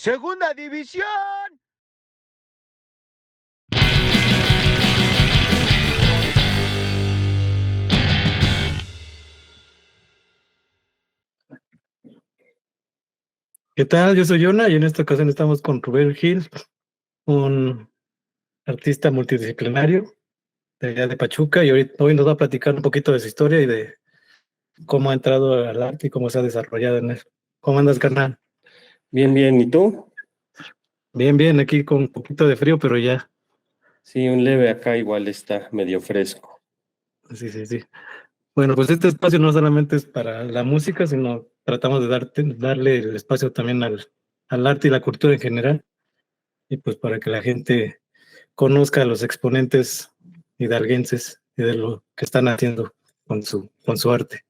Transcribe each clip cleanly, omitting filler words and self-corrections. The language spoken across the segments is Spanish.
Segunda División. ¿Qué tal? Yo soy Yona y en esta ocasión estamos con Rubén Gil, un artista multidisciplinario de allá de Pachuca, y hoy nos va a platicar un poquito de su historia y de cómo ha entrado al arte y cómo se ha desarrollado en él. ¿Cómo andas, carnal? Bien, bien. ¿Y tú? Bien, bien, aquí con un poquito de frío, pero ya. Sí, un leve acá igual está medio fresco. Sí, sí, sí. Bueno, pues este espacio no solamente es para la música, sino tratamos de darle el espacio también al arte y la cultura en general, y pues para que la gente conozca a los exponentes hidalguenses y de lo que están haciendo con su arte.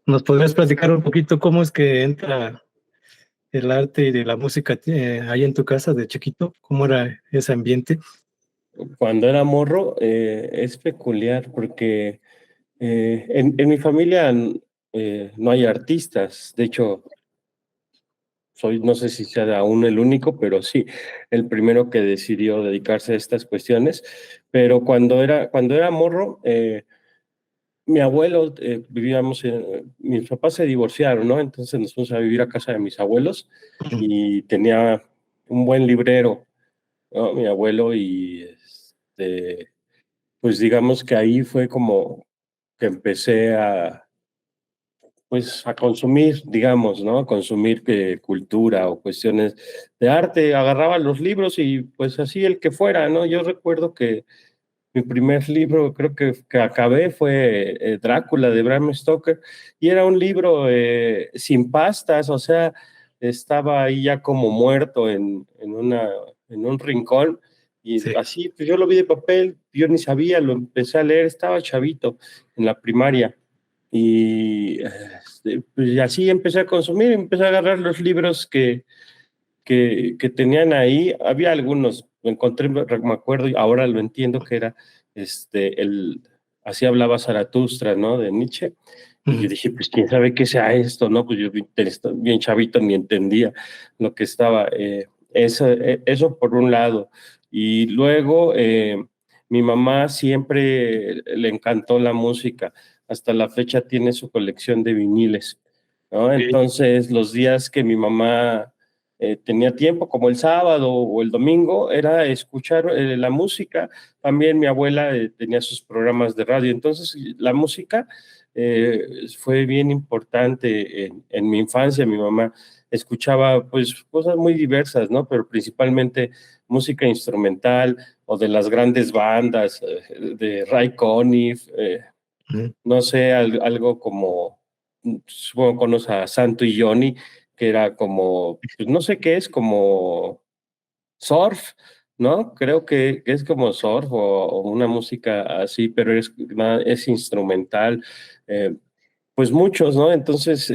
¿Nos podrías platicar un poquito cómo es que entra el arte y de la música ahí en tu casa de chiquito? ¿Cómo era ese ambiente? Cuando era morro es peculiar porque en mi familia no hay artistas. De hecho, no sé si sea aún el único, pero sí, el primero que decidió dedicarse a estas cuestiones. Pero cuando era morro, mi abuelo, mis papás se divorciaron, ¿no? Entonces nos fuimos a vivir a casa de mis abuelos y tenía un buen librero, ¿no? Mi abuelo y pues digamos que ahí fue como que empecé pues a consumir, digamos, ¿no? A consumir cultura o cuestiones de arte. Agarraba los libros y pues así el que fuera, ¿no? Yo recuerdo que mi primer libro, creo que acabé, fue Drácula de Bram Stoker, y era un libro sin pastas, o sea, estaba ahí ya como muerto en un rincón, y Sí. así, pues yo lo vi de papel, yo ni sabía, lo empecé a leer, estaba chavito en la primaria, y pues así empecé a consumir, empecé a agarrar los libros que tenían ahí. Había algunos, lo encontré, me acuerdo, y ahora lo entiendo que era así hablaba Zaratustra, ¿no? De Nietzsche. Y yo dije, pues quién sabe qué sea esto, ¿no? Pues yo bien chavito ni entendía lo que estaba. Eso por un lado. Y luego mi mamá siempre le encantó la música. Hasta la fecha tiene su colección de viniles, ¿no? Okay. Entonces, los días que mi mamá tenía tiempo, como el sábado o el domingo, era escuchar la música. También mi abuela tenía sus programas de radio. Entonces, la música fue bien importante en mi infancia. Mi mamá escuchaba pues cosas muy diversas, ¿no? Pero principalmente música instrumental o de las grandes bandas, de Ray Conniff, no sé, algo como, supongo que conoces a Santo y Johnny, que era como, pues no sé qué es, como surf, ¿no? Creo que es como surf o una música así, pero es instrumental. eh, pues muchos, ¿no? Entonces,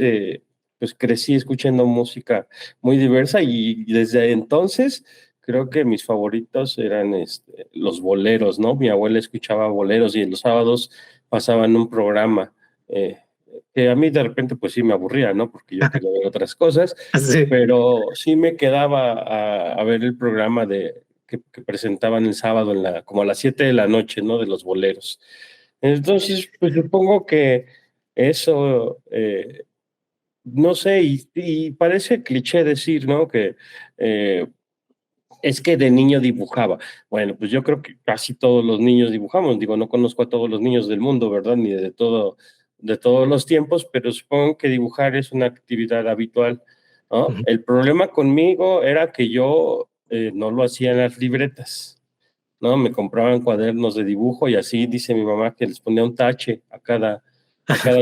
pues crecí escuchando música muy diversa y desde entonces creo que mis favoritos eran los boleros, ¿no? Mi abuela escuchaba boleros y en los sábados pasaban un programa eh, que a mí de repente pues sí me aburría, ¿no? Porque yo quería ver otras cosas, Sí. pero sí me quedaba a ver el programa que presentaban el sábado como a las 7 de la noche, ¿no? De los boleros. Entonces, pues supongo que eso, no sé, y parece cliché decir, ¿no? Que es que de niño dibujaba. Bueno, pues yo creo que casi todos los niños dibujamos. Digo, no conozco a todos los niños del mundo, ¿verdad? Ni de todos los tiempos, pero supongo que dibujar es una actividad habitual, ¿no? El problema conmigo era que yo no lo hacía en las libretas, ¿no? Me compraban cuadernos de dibujo y así dice mi mamá que les ponía un tache a cada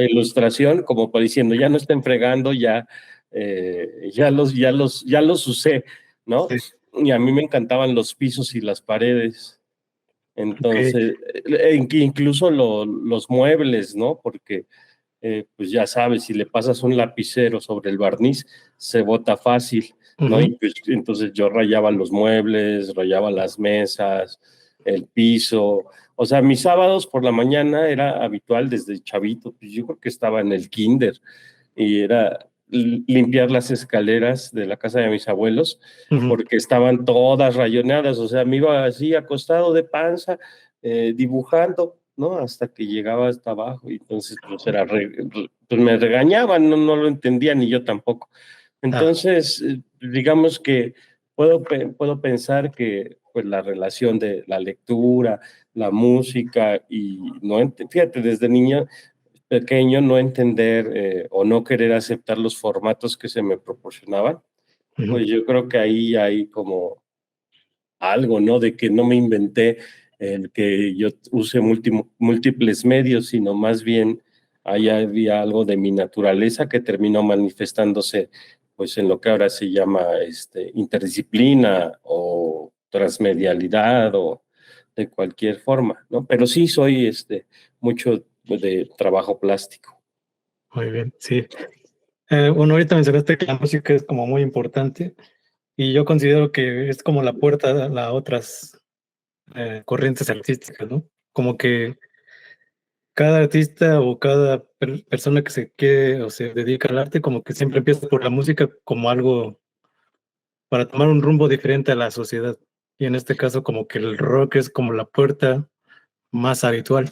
ilustración, como para diciendo, ya no estén fregando, ya los usé, ¿no? Sí. Y a mí me encantaban los pisos y las paredes. Okay. Entonces, incluso los muebles, ¿no? Porque, pues ya sabes, si le pasas un lapicero sobre el barniz, se bota fácil, ¿no? Y pues, entonces yo rayaba los muebles, rayaba las mesas, el piso. O sea, mis sábados por la mañana era habitual desde chavito, pues yo creo que estaba en el kinder y era limpiar las escaleras de la casa de mis abuelos, Ujú. porque estaban todas rayoneadas, o sea, me iba así acostado de panza, dibujando, ¿no? Hasta que llegaba hasta abajo, y entonces pues, pues me regañaban, no lo entendía ni yo tampoco. Ah, Entonces, digamos que puedo pensar que pues, la relación de la lectura, la música, y fíjate, desde niño pequeño no entender o no querer aceptar los formatos que se me proporcionaban, ujú. pues yo creo que ahí hay como algo, ¿no? De que no me inventé el que yo use múltiples medios, sino más bien ahí había algo de mi naturaleza que terminó manifestándose pues en lo que ahora se llama interdisciplina o transmedialidad o de cualquier forma, ¿no? Pero sí soy mucho de trabajo plástico. Muy bien, sí. Bueno, ahorita mencionaste que la música es como muy importante y yo considero que es como la puerta a otras corrientes artísticas, ¿no? Como que cada artista o cada persona que se quiere o se dedica al arte, como que siempre empieza por la música como algo para tomar un rumbo diferente a la sociedad. Y en este caso, como que el rock es como la puerta más habitual.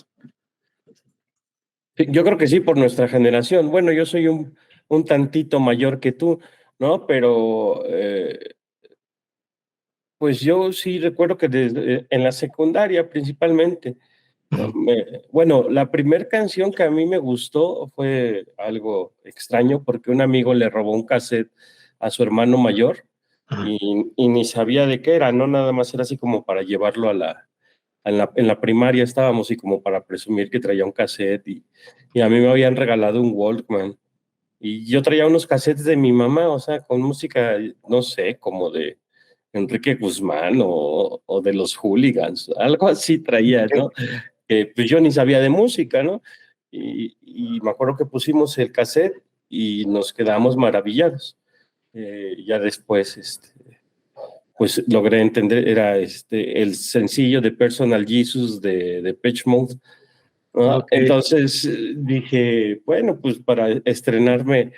Sí, yo creo que sí, por nuestra generación. Bueno, yo soy un tantito mayor que tú, ¿no? Pero pues yo sí recuerdo que desde, en la secundaria principalmente, ¿no? Ujú, Bueno, la primera canción que a mí me gustó fue algo extraño porque un amigo le robó un cassette a su hermano mayor ajá, y ni sabía de qué era, ¿no? Nada más era así como para llevarlo en la primaria estábamos y como para presumir que traía un cassette y a mí me habían regalado un Walkman. Y yo traía unos cassettes de mi mamá, o sea, con música, no sé, como de Enrique Guzmán o de los Hooligans, algo así traía, ¿no? Pues yo ni sabía de música, ¿no? Y me acuerdo que pusimos el cassette y nos quedamos maravillados. Ya después, pues logré entender, era el sencillo de Personal Jesus de Depeche Mode. ah, ¿No? ok, Entonces dije, bueno, pues para estrenarme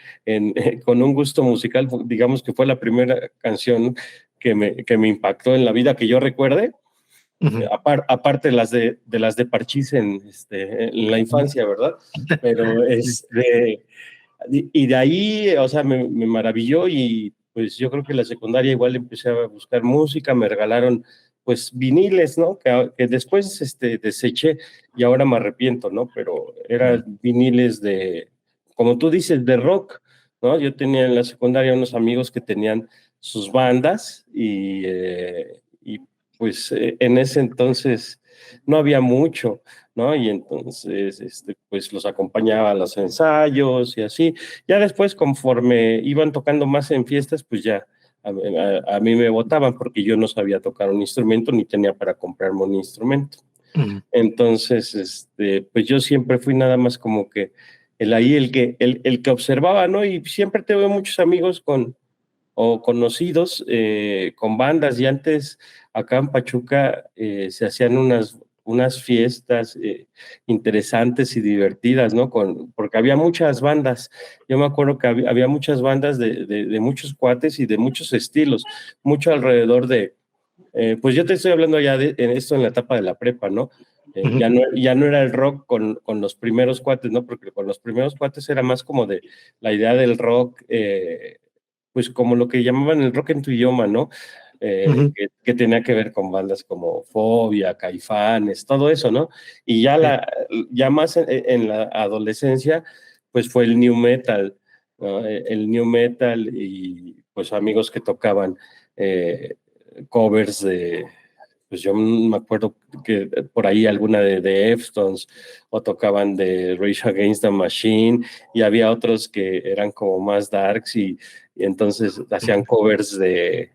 con un gusto musical, digamos que fue la primera canción que me impactó en la vida que yo recuerde, ujú, aparte de las de Parchís en la infancia, ¿verdad? Pero sí, y de ahí, o sea, me maravilló y pues yo creo que en la secundaria igual empecé a buscar música, me regalaron pues viniles, ¿no? Que después deseché y ahora me arrepiento, ¿no? Pero ujú, eran viniles como tú dices, de rock, ¿no? Yo tenía en la secundaria unos amigos que tenían sus bandas y pues en ese entonces no había mucho, ¿no? Y entonces, pues los acompañaba a los ensayos y así. Ya después, conforme iban tocando más en fiestas, pues ya a mí me votaban porque yo no sabía tocar un instrumento ni tenía para comprarme un instrumento. ujú, Entonces, pues yo siempre fui nada más como que el que observaba, ¿no? Y siempre tuve muchos amigos o conocidos con bandas y antes acá en Pachuca se hacían unas fiestas interesantes y divertidas, ¿no? Porque había muchas bandas. Yo me acuerdo que había muchas bandas de muchos cuates y de muchos estilos, mucho alrededor pues yo te estoy hablando ya en esto en la etapa de la prepa, ¿no? ujú, Ya no era el rock con los primeros cuates, ¿no? Porque con los primeros cuates era más como de la idea del rock, pues como lo que llamaban el rock en tu idioma, ¿no? ujú, Que tenía que ver con bandas como Fobia, Caifanes, todo eso, ¿no? Y ya, sí, ya más en la adolescencia, pues fue el new metal, ¿no? El new metal y pues amigos que tocaban covers pues yo me acuerdo que por ahí alguna de Deftones o tocaban de Rage Against the Machine y había otros que eran como más darks y entonces hacían ujú, covers de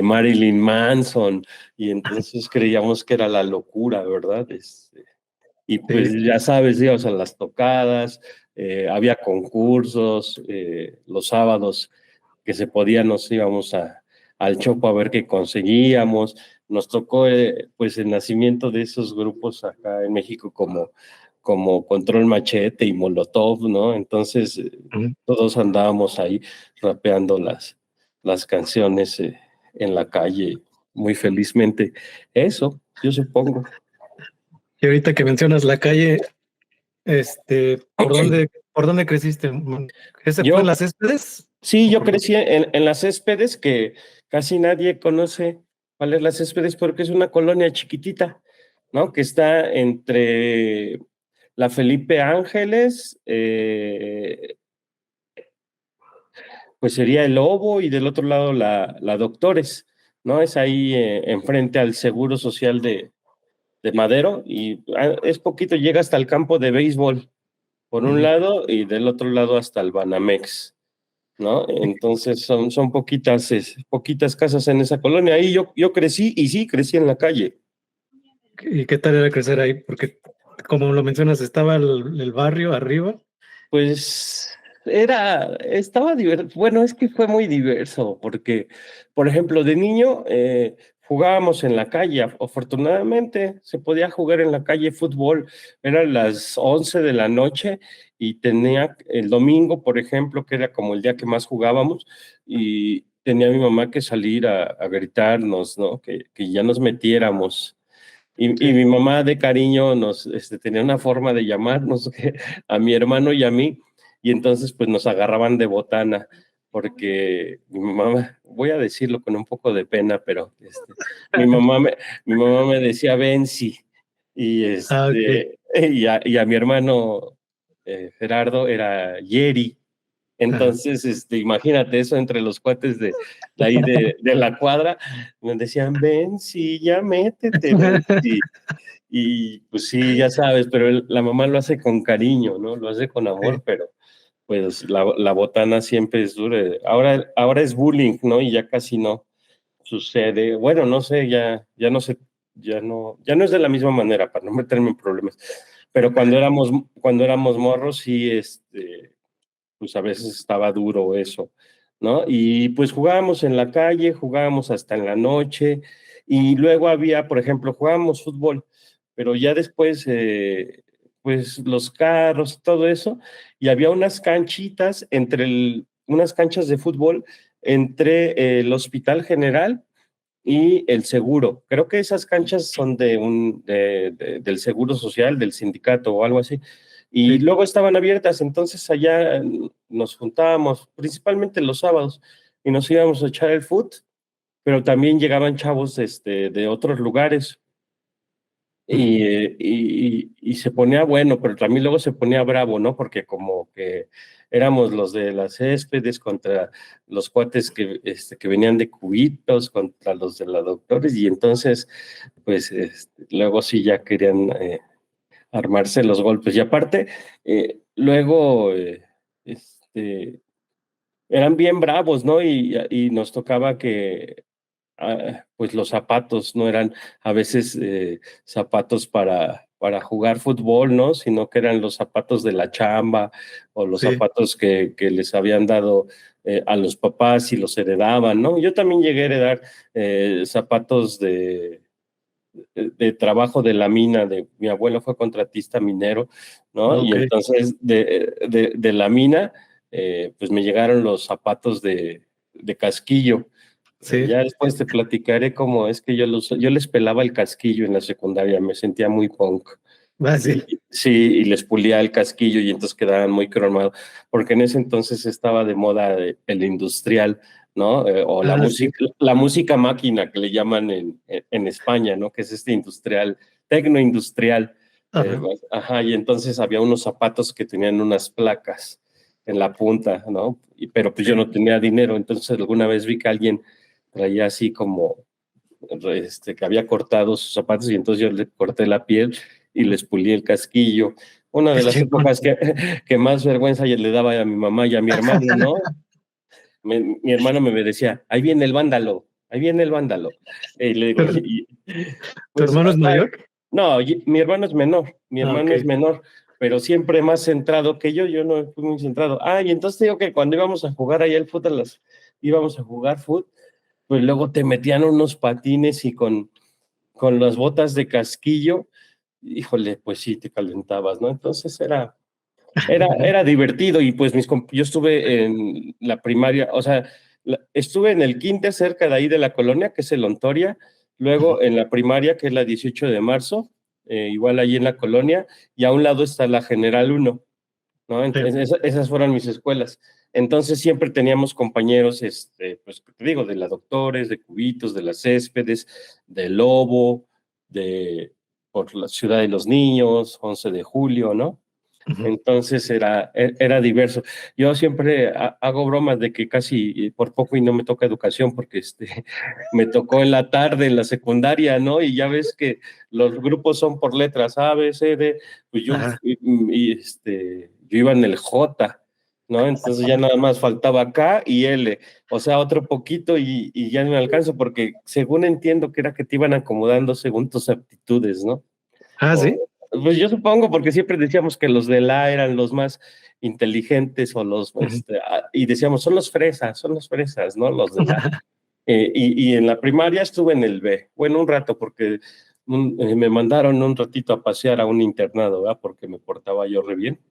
Marilyn Manson y entonces creíamos que era la locura, ¿verdad? Y pues sí, ya sabes, íbamos a las tocadas, había concursos, los sábados que se podía nos íbamos al Chopo a ver qué conseguíamos. Nos tocó pues el nacimiento de esos grupos acá en México como Control Machete y Molotov, ¿no? Entonces todos andábamos ahí rapeando las canciones en la calle muy felizmente. Eso, yo supongo. Y ahorita que mencionas la calle, ¿por dónde creciste? ¿Ese fue en Yo, las Céspedes? sí, yo crecí en las Céspedes, que casi nadie conoce cuál es las Céspedes porque es una colonia chiquitita, ¿no? Que está entre la Felipe Ángeles, pues sería el Lobo y del otro lado la Doctores, ¿no? Es ahí enfrente al Seguro Social de Madero y es poquito, llega hasta el campo de béisbol por un lado y del otro lado hasta el Banamex, ¿no? Entonces son poquitas casas en esa colonia. Ahí yo crecí y sí, crecí en la calle. ¿Y qué tal era crecer ahí? Porque, como lo mencionas, estaba el barrio arriba. Pues estaba diverso. Bueno, es que fue muy diverso, porque, por ejemplo, de niño jugábamos en la calle. Afortunadamente se podía jugar en la calle fútbol. Eran las 11 de la noche y tenía el domingo, por ejemplo, que era como el día que más jugábamos, y tenía mi mamá que salir a gritarnos, ¿no? Que ya nos metiéramos. Y mi mamá de cariño tenía una forma de llamarnos a mi hermano y a mí, y entonces pues nos agarraban de botana, porque mi mamá, voy a decirlo con un poco de pena, pero mi mamá me decía Benzi, y, Ok. y a mi hermano Gerardo era Yeri. Ajá. Entonces, imagínate eso entre los cuates de ahí de la cuadra, me decían, ven, sí, ya métete, ven, sí. Y pues sí, ya sabes, pero la mamá lo hace con cariño, ¿no? Lo hace con amor, Sí. pero pues la botana siempre es dura. Ahora es bullying, ¿no? Y ya casi no sucede. Bueno, no sé, ya no sé, ya no es de la misma manera, para no meterme en problemas. Pero cuando éramos morros, sí, pues a veces estaba duro eso, ¿no? Y pues jugábamos en la calle, jugábamos hasta en la noche, y luego había, por ejemplo, jugábamos fútbol, pero ya después, pues los carros, todo eso, y había unas canchitas unas canchas de fútbol entre el Hospital General y el seguro. Creo que esas canchas son del Seguro Social, del sindicato o algo así. Y Sí. luego estaban abiertas, entonces allá nos juntábamos, principalmente los sábados, y nos íbamos a echar el fut, pero también llegaban chavos de otros lugares. Y se ponía bueno, pero también luego se ponía bravo, ¿no? Porque como que éramos los de las Céspedes contra los cuates que venían de Cubitos, contra los de la Doctores, y entonces, pues, luego sí ya querían armarse los golpes. Y aparte, luego, eran bien bravos, ¿no? Y nos tocaba que pues los zapatos no eran a veces zapatos para jugar fútbol, ¿no? Sino que eran los zapatos de la chamba o los Sí. zapatos que les habían dado a los papás y los heredaban, ¿no? Yo también llegué a heredar zapatos de trabajo de la mina, mi abuelo fue contratista minero, ¿no? Y Ok. entonces de la mina, pues me llegaron los zapatos de casquillo. Sí. Ya después te platicaré cómo es que yo les pelaba el casquillo en la secundaria, me sentía muy punk. Ah, sí. Sí, y les pulía el casquillo y entonces quedaban muy cromados, porque en ese entonces estaba de moda el industrial, ¿no? O la Ah, sí. música máquina que le llaman en España, ¿no? Que es industrial, tecnoindustrial. Ajá. Ajá, y entonces había unos zapatos que tenían unas placas en la punta, ¿no? Pero pues yo Sí. no tenía dinero, entonces alguna vez vi que alguien traía así como que había cortado sus zapatos y entonces yo le corté la piel y les pulí el casquillo. Una Qué de las chingón. épocas que más vergüenza le daba a mi mamá y a mi hermano, ¿no? Mi hermano me decía, ahí viene el vándalo, ahí viene el vándalo. Y le digo, ¿Tu, tu pues, hermano es mayor? no, mi hermano es menor, Ah, ok. pero siempre más centrado que yo no fui muy centrado. Y entonces te digo que cuando íbamos a jugar ahí al fútbol, íbamos a jugar fútbol, pues luego te metían unos patines y con las botas de casquillo, híjole, pues sí, te calentabas, ¿no? Entonces era divertido y pues yo estuve en la primaria, o sea, estuve en el kinder cerca de ahí de la colonia, que es el Ontoria, luego en la primaria, que es la 18 de marzo, igual ahí en la colonia, y a un lado está la General 1, ¿no? Entonces, esas fueron mis escuelas. Entonces siempre teníamos compañeros, pues te digo, de la Doctores, de Cubitos, de las Céspedes, de Lobo, por la Ciudad de los Niños, 11 de julio, ¿no? Entonces era diverso. Yo siempre hago bromas de que casi por poco y no me toca educación porque me tocó en la tarde en la secundaria, ¿no? Y ya ves que los grupos son por letras A, B, C, D, pues yo iba en el J, ¿no? Entonces ya nada más faltaba K y L, o sea, otro poquito y ya no me alcanzo porque según entiendo que era que te iban acomodando según tus aptitudes, ¿no? ¿Sí? Pues yo supongo, porque siempre decíamos que los de la eran los más inteligentes o y decíamos, son los fresas, ¿no? Los de la. Y en la primaria estuve en el B, bueno, un rato, porque me mandaron un ratito a pasear a un internado, ¿verdad? Porque me portaba yo re bien.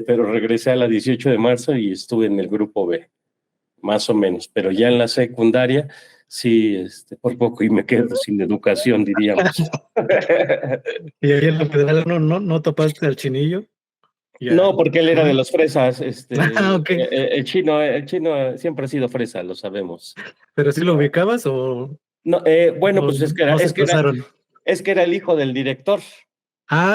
Pero regresé a la 18 de marzo y estuve en el grupo B, más o menos, pero ya en la secundaria, sí, por poco y me quedo sin educación, diríamos. ¿Y ahí en la federal no topaste al Chinillo? No, porque él era de los fresas, Okay. el chino siempre ha sido fresa, lo sabemos. ¿Pero sí lo ubicabas o No, bueno, pues no se cruzaron? es que era el hijo del director.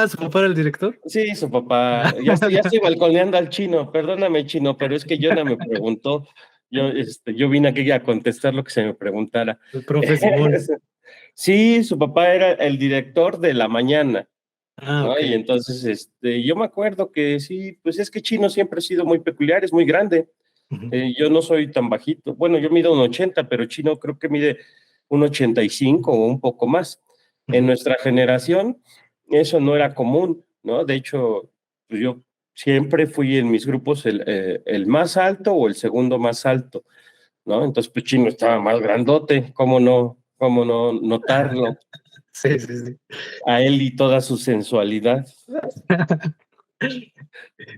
¿Su papá era el director? Sí, su papá, ya estoy balconeando al chino, perdóname chino, pero es que Yona me preguntó, yo vine aquí a contestar lo que se me preguntara. El profe Simón. Sí, su papá era el director de la mañana, ¿no? Ok. Y entonces, yo me acuerdo que sí, pues es que Chino siempre ha sido muy peculiar, es muy grande. Yo no soy tan bajito, bueno, yo mido 1,80, pero Chino creo que mide 1,85 o un poco más. En nuestra generación, eso no era común, ¿no? De hecho, pues yo siempre fui en mis grupos el más alto o el segundo más alto, ¿no? Entonces, pues Chino estaba más grandote, cómo no notarlo? Sí. A él y toda su sensualidad.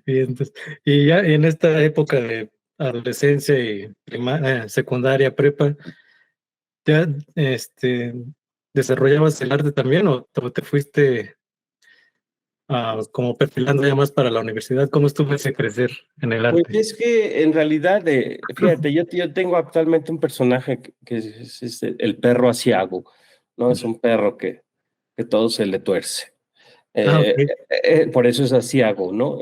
Bien, entonces, y ya en esta época de adolescencia y secundaria, prepa, ¿ya desarrollabas el arte también o te fuiste como perfilando ya más para la universidad? ¿Cómo estuvo ese crecer en el Pues arte? es que en realidad, fíjate, yo tengo actualmente un personaje que es el perro asiago, ¿no? Es un perro que todo se le tuerce. Ok. Por eso es asiago, ¿no?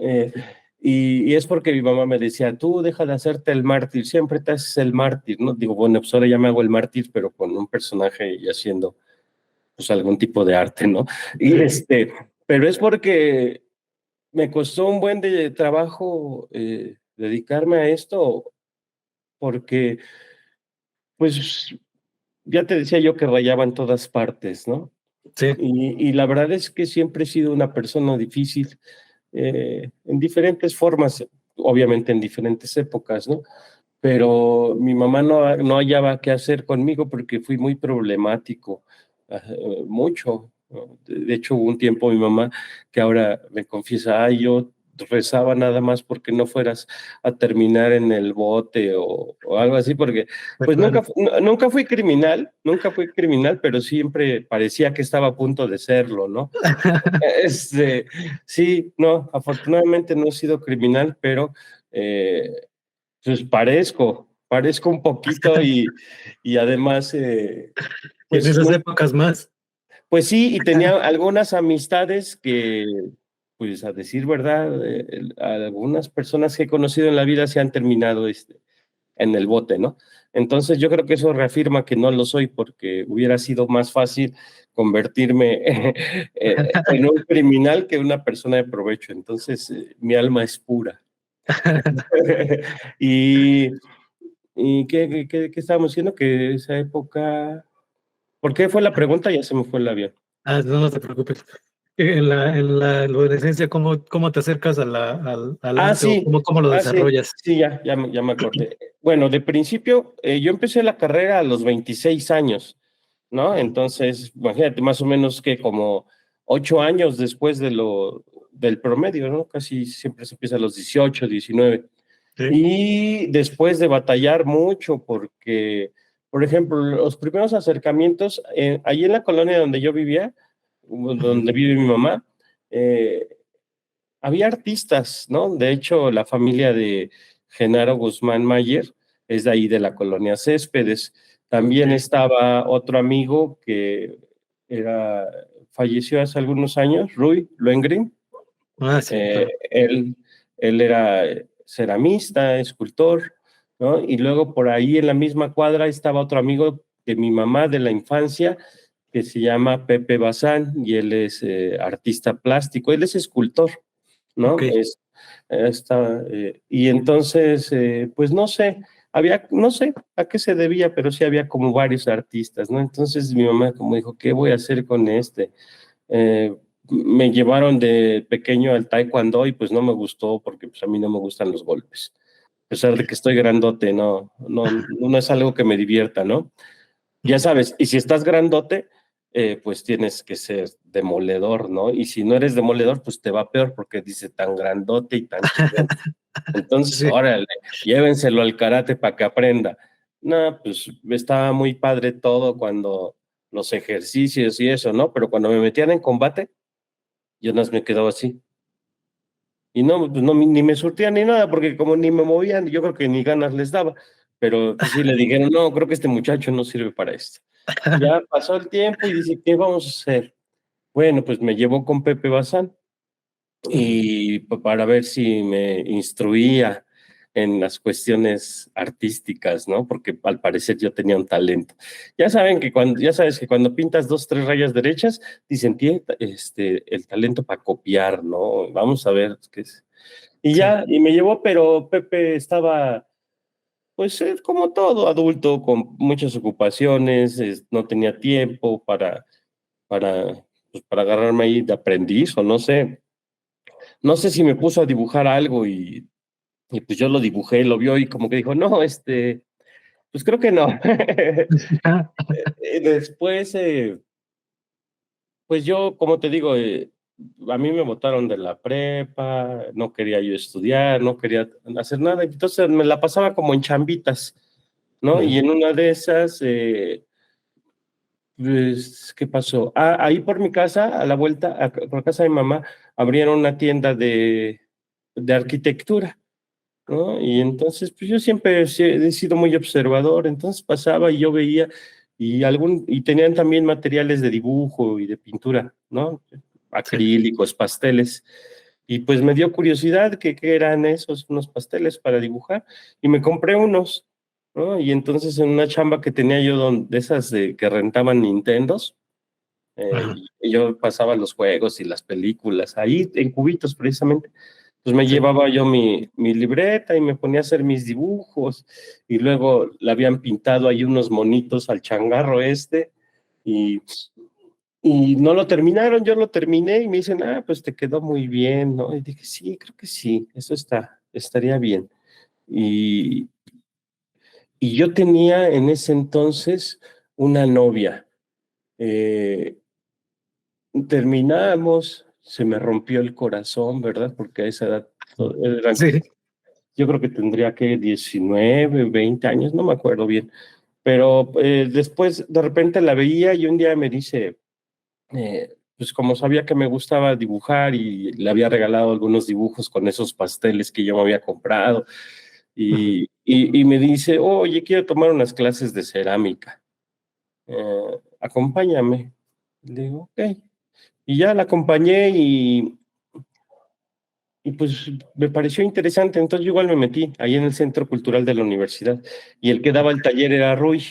Y es porque mi mamá me decía, tú deja de hacerte el mártir, siempre te haces el mártir, ¿no? Digo, bueno, pues ahora ya me hago el mártir, pero con un personaje y haciendo, pues, algún tipo de arte, ¿no? Y pero es porque me costó un buen de trabajo dedicarme a esto, porque, pues, ya te decía yo que rayaba en todas partes, ¿no? Sí. Y la verdad es que siempre he sido una persona difícil en diferentes formas, obviamente en diferentes épocas, ¿no? Pero mi mamá no hallaba qué hacer conmigo porque fui muy problemático, mucho, ¿no? De hecho, hubo un tiempo mi mamá que ahora me confiesa, ay, yo rezaba nada más porque no fueras a terminar en el bote o algo así, porque pues Claro. nunca fui criminal, pero siempre parecía que estaba a punto de serlo, ¿no? Sí, no, afortunadamente no he sido criminal, pero pues parezco un poquito y además, Y en pues, esas épocas más. pues sí, y tenía algunas amistades que, pues a decir verdad, algunas personas que he conocido en la vida se han terminado en el bote, ¿no? Entonces yo creo que eso reafirma que no lo soy porque hubiera sido más fácil convertirme en un criminal que una persona de provecho. Entonces mi alma es pura. y ¿qué estábamos diciendo? Que esa época... ¿Por qué fue la pregunta? Ya se me fue el avión. No te preocupes. En la adolescencia, ¿cómo te acercas al arte o Sí, cómo lo desarrollas? sí, ya me acordé. Bueno, de principio, yo empecé la carrera a los 26 años, ¿no? Entonces, imagínate, más o menos que como 8 años después del promedio, ¿no? Casi siempre se empieza a los 18, 19. Sí. Y después de batallar mucho, porque, por ejemplo, los primeros acercamientos, allí en la colonia donde yo vivía, donde vive mi mamá, había artistas, ¿no? De hecho, la familia de Genaro Guzmán Mayer es de ahí, de la colonia Céspedes. También estaba otro amigo que falleció hace algunos años, Rui Lohengrin. Sí, claro. Él era ceramista, escultor, ¿no? Y luego por ahí en la misma cuadra estaba otro amigo de mi mamá de la infancia que se llama Pepe Bazán y él es artista plástico, él es escultor, ¿no? Okay. Y entonces, pues no sé, no sé a qué se debía, pero sí había como varios artistas, ¿no? Entonces mi mamá como dijo, ¿qué voy a hacer con este? Me llevaron de pequeño al taekwondo y pues no me gustó porque pues a mí no me gustan los golpes. A pesar de que estoy grandote, no es algo que me divierta, ¿no? Ya sabes, y si estás grandote, pues tienes que ser demoledor, ¿no? Y si no eres demoledor, pues te va peor porque dice tan grandote y tan chingón. Entonces, Sí. órale, llévenselo al karate para que aprenda. No, pues estaba muy padre todo cuando los ejercicios y eso, ¿no? Pero cuando me metían en combate, yo nada más me quedaba así. Y no, pues no, ni me surtían ni nada, porque como ni me movían, yo creo que ni ganas les daba. Pero pues sí le dijeron, no, creo que este muchacho no sirve para esto. Ya pasó el tiempo y dice, ¿qué vamos a hacer? Bueno, pues me llevó con Pepe Bazán y para ver si me instruía en las cuestiones artísticas, ¿no? Porque al parecer yo tenía un talento. Ya sabes que cuando pintas 2, 3 rayas derechas, dicen, tiene el talento para copiar, ¿no? Vamos a ver qué es. Y ya, y me llevó, pero Pepe estaba, pues, como todo adulto, con muchas ocupaciones, no tenía tiempo para agarrarme ahí de aprendiz, o no sé. No sé si me puso a dibujar algo y pues yo lo dibujé, lo vio y como que dijo, no, pues creo que no. Después, pues yo, como te digo, a mí me botaron de la prepa, no quería yo estudiar, no quería hacer nada, entonces me la pasaba como en chambitas, ¿no? Y en una de esas, pues, ¿qué pasó? Ahí por mi casa, a la vuelta, por casa de mi mamá, abrieron una tienda de arquitectura. ¿No? Y entonces, pues yo siempre he sido muy observador, entonces pasaba y yo veía, y tenían también materiales de dibujo y de pintura, ¿no? Acrílicos, pasteles, y pues me dio curiosidad qué eran esos, unos pasteles para dibujar, y me compré unos, ¿no? Y entonces en una chamba que tenía yo de esas que rentaban Nintendos, y yo pasaba los juegos y las películas, ahí en cubitos precisamente. Pues me llevaba yo mi libreta y me ponía a hacer mis dibujos y luego le habían pintado ahí unos monitos al changarro y, y no lo terminaron, yo lo terminé y me dicen, pues te quedó muy bien, ¿no? Y dije, sí, creo que sí, eso estaría bien. Y, y yo tenía en ese entonces una novia. Eh, Terminamos, se me rompió el corazón, ¿verdad? Porque a esa edad Sí. yo creo que tendría que 19, 20 años, no me acuerdo bien. Pero después de repente la veía y un día me dice, pues como sabía que me gustaba dibujar y le había regalado algunos dibujos con esos pasteles que yo me había comprado, y me dice, oye, quiero tomar unas clases de cerámica, acompáñame. Le digo, ok. Y ya la acompañé y pues me pareció interesante, entonces yo igual me metí ahí en el Centro Cultural de la universidad y el que daba el taller era Rui,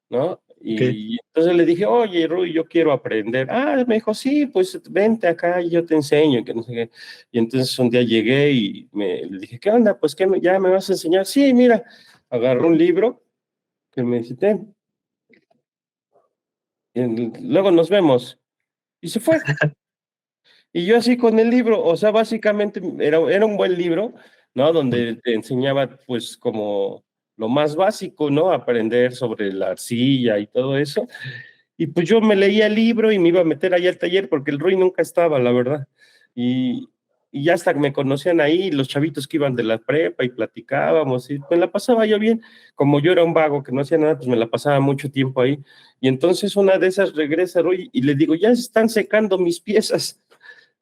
¿no? Okay. Y entonces le dije, oye, Rui, yo quiero aprender. Me dijo, sí, pues vente acá y yo te enseño, que no sé qué. Y entonces un día llegué y le dije, ¿qué onda? Pues ya me vas a enseñar. Sí, mira, agarró un libro que me dice, "Ten, luego nos vemos." Y se fue. Y yo así con el libro, o sea, básicamente era un buen libro, ¿no? Donde te enseñaba, pues, como lo más básico, ¿no? Aprender sobre la arcilla y todo eso. Y pues yo me leía el libro y me iba a meter ahí al taller porque el Rui nunca estaba, la verdad. Y, y ya hasta me conocían ahí los chavitos que iban de la prepa y platicábamos y me la pasaba yo bien. Como yo era un vago que no hacía nada, pues me la pasaba mucho tiempo ahí. Y entonces una de esas regresa Rui y le digo, ya se están secando mis piezas.